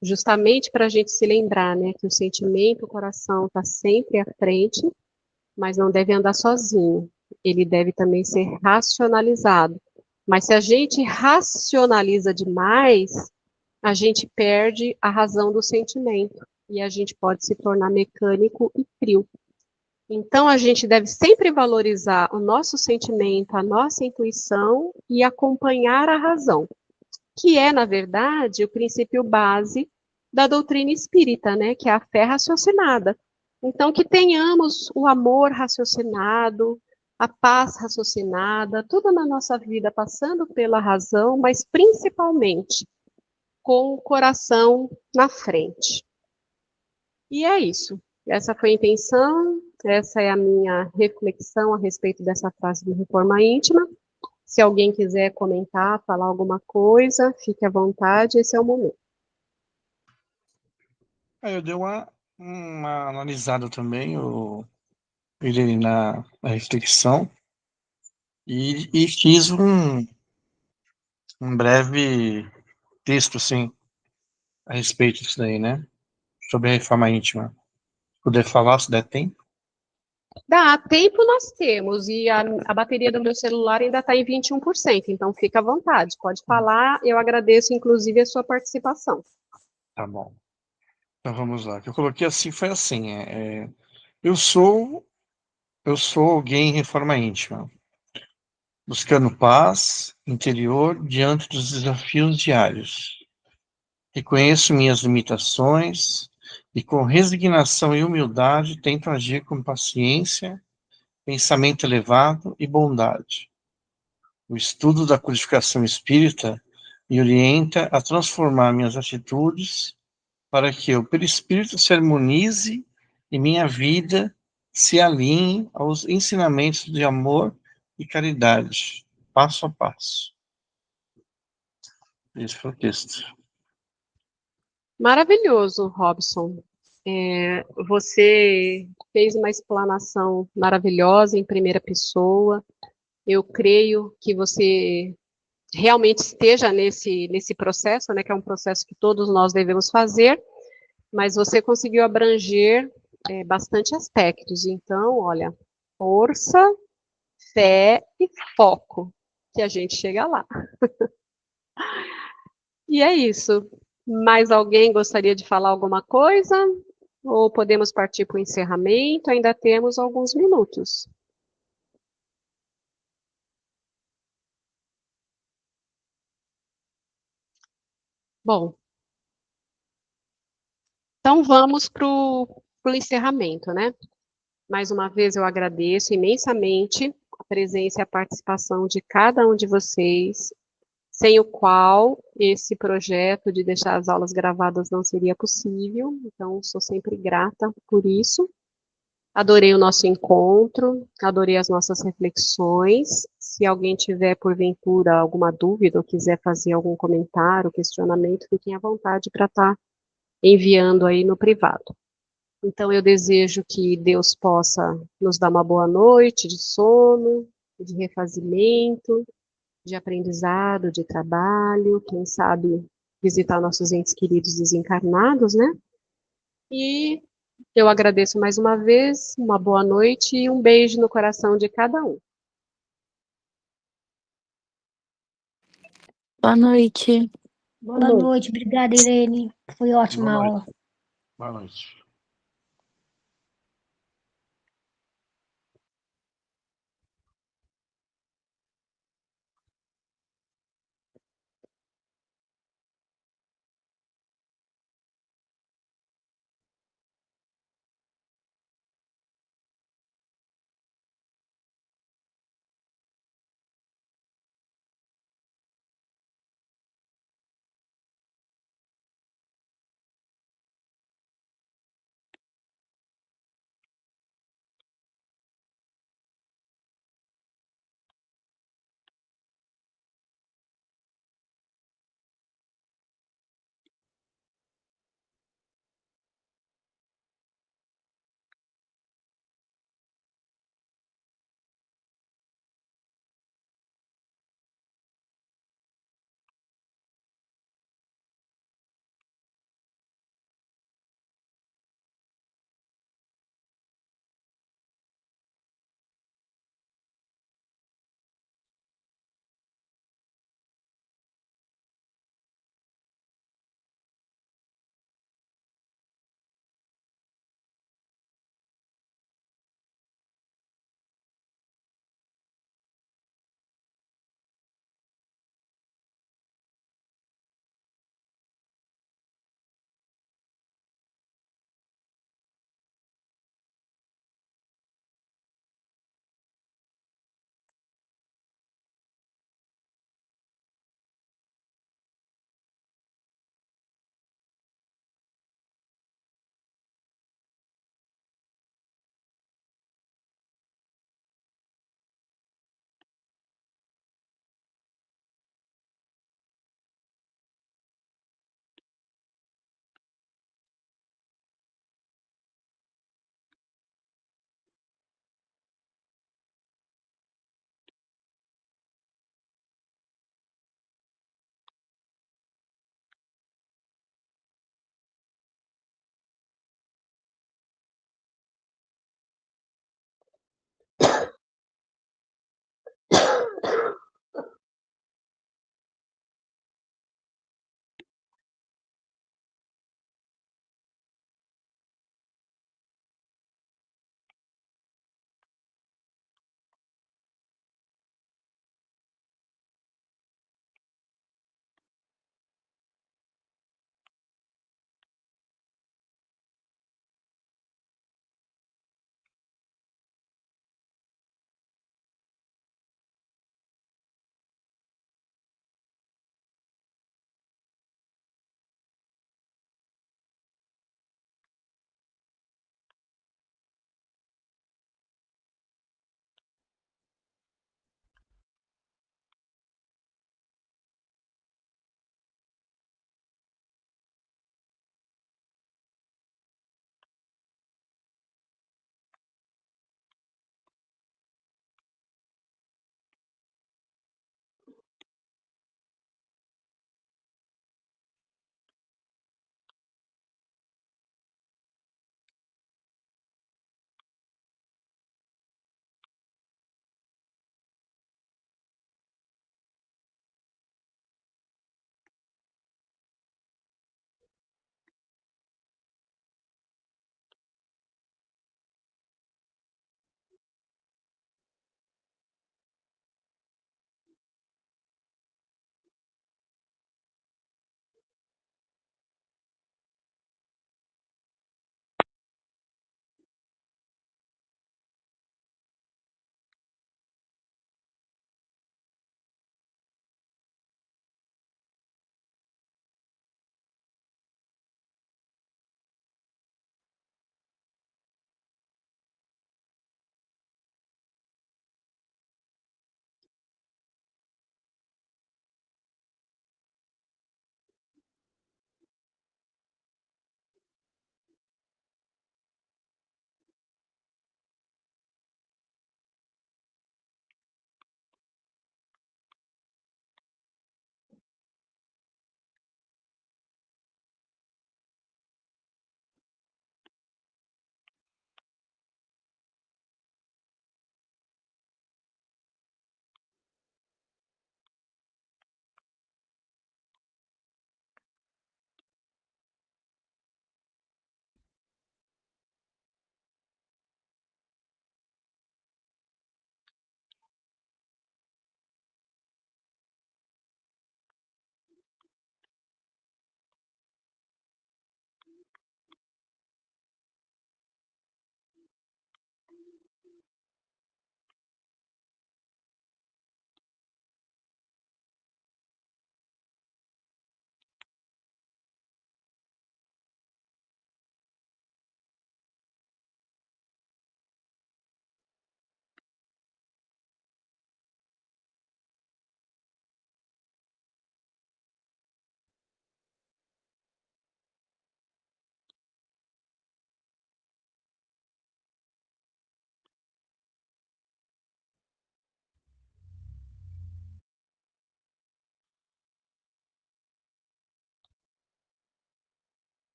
Justamente para a gente se lembrar, né, que o sentimento, o coração está sempre à frente, mas não deve andar sozinho. Ele deve também ser racionalizado. Mas se a gente racionaliza demais, a gente perde a razão do sentimento e a gente pode se tornar mecânico e frio. Então, a gente deve sempre valorizar o nosso sentimento, a nossa intuição e acompanhar a razão, que é, na verdade, o princípio base da doutrina espírita, né, que é a fé raciocinada. Então, que tenhamos o amor raciocinado, a paz raciocinada, tudo na nossa vida passando pela razão, mas principalmente com o coração na frente. E é isso. Essa foi a intenção, essa é a minha reflexão a respeito dessa frase de Reforma Íntima. Se alguém quiser comentar, falar alguma coisa, fique à vontade, esse é o momento.
Eu dei uma analisada também, Irene, na reflexão, e fiz um breve texto, assim, a respeito disso daí, né? Sobre a reforma íntima. Se puder falar, se der tempo.
Dá, tempo nós temos, e a bateria do meu celular ainda está em 21%, então fica à vontade, pode falar, eu agradeço inclusive a sua participação.
Tá bom. Então vamos lá. O que eu coloquei assim foi assim: eu sou alguém em reforma íntima, buscando paz interior diante dos desafios diários. Reconheço minhas limitações e, com resignação e humildade, tento agir com paciência, pensamento elevado e bondade. O estudo da codificação espírita me orienta a transformar minhas atitudes para que eu, pelo Espírito, se harmonize e minha vida se alinhe aos ensinamentos de amor e caridade, passo a passo. Esse foi o texto.
Maravilhoso, Robson. Você fez uma explanação maravilhosa em primeira pessoa. Eu creio que você realmente esteja nesse processo, né, que é um processo que todos nós devemos fazer, mas você conseguiu abranger bastante aspectos. Então, olha, força, fé e foco, que a gente chega lá. E é isso. Mais alguém gostaria de falar alguma coisa? Ou podemos partir para o encerramento? Ainda temos alguns minutos. Bom, então vamos para o encerramento, né? Mais uma vez eu agradeço imensamente a presença e a participação de cada um de vocês. sem o qual esse projeto de deixar as aulas gravadas não seria possível. Então, sou sempre grata por isso. Adorei o nosso encontro, adorei as nossas reflexões. Se alguém tiver, porventura, alguma dúvida ou quiser fazer algum comentário, questionamento, fiquem à vontade para estar enviando aí no privado. Então, eu desejo que Deus possa nos dar uma boa noite de sono, de refazimento, de aprendizado, de trabalho, quem sabe visitar nossos entes queridos desencarnados, né? E eu agradeço mais uma vez, uma boa noite e um beijo no coração de cada um.
Boa noite.
Boa
Boa
noite.
noite, obrigada, Irene. Foi ótima
Boa
a
noite.
aula.
Boa noite.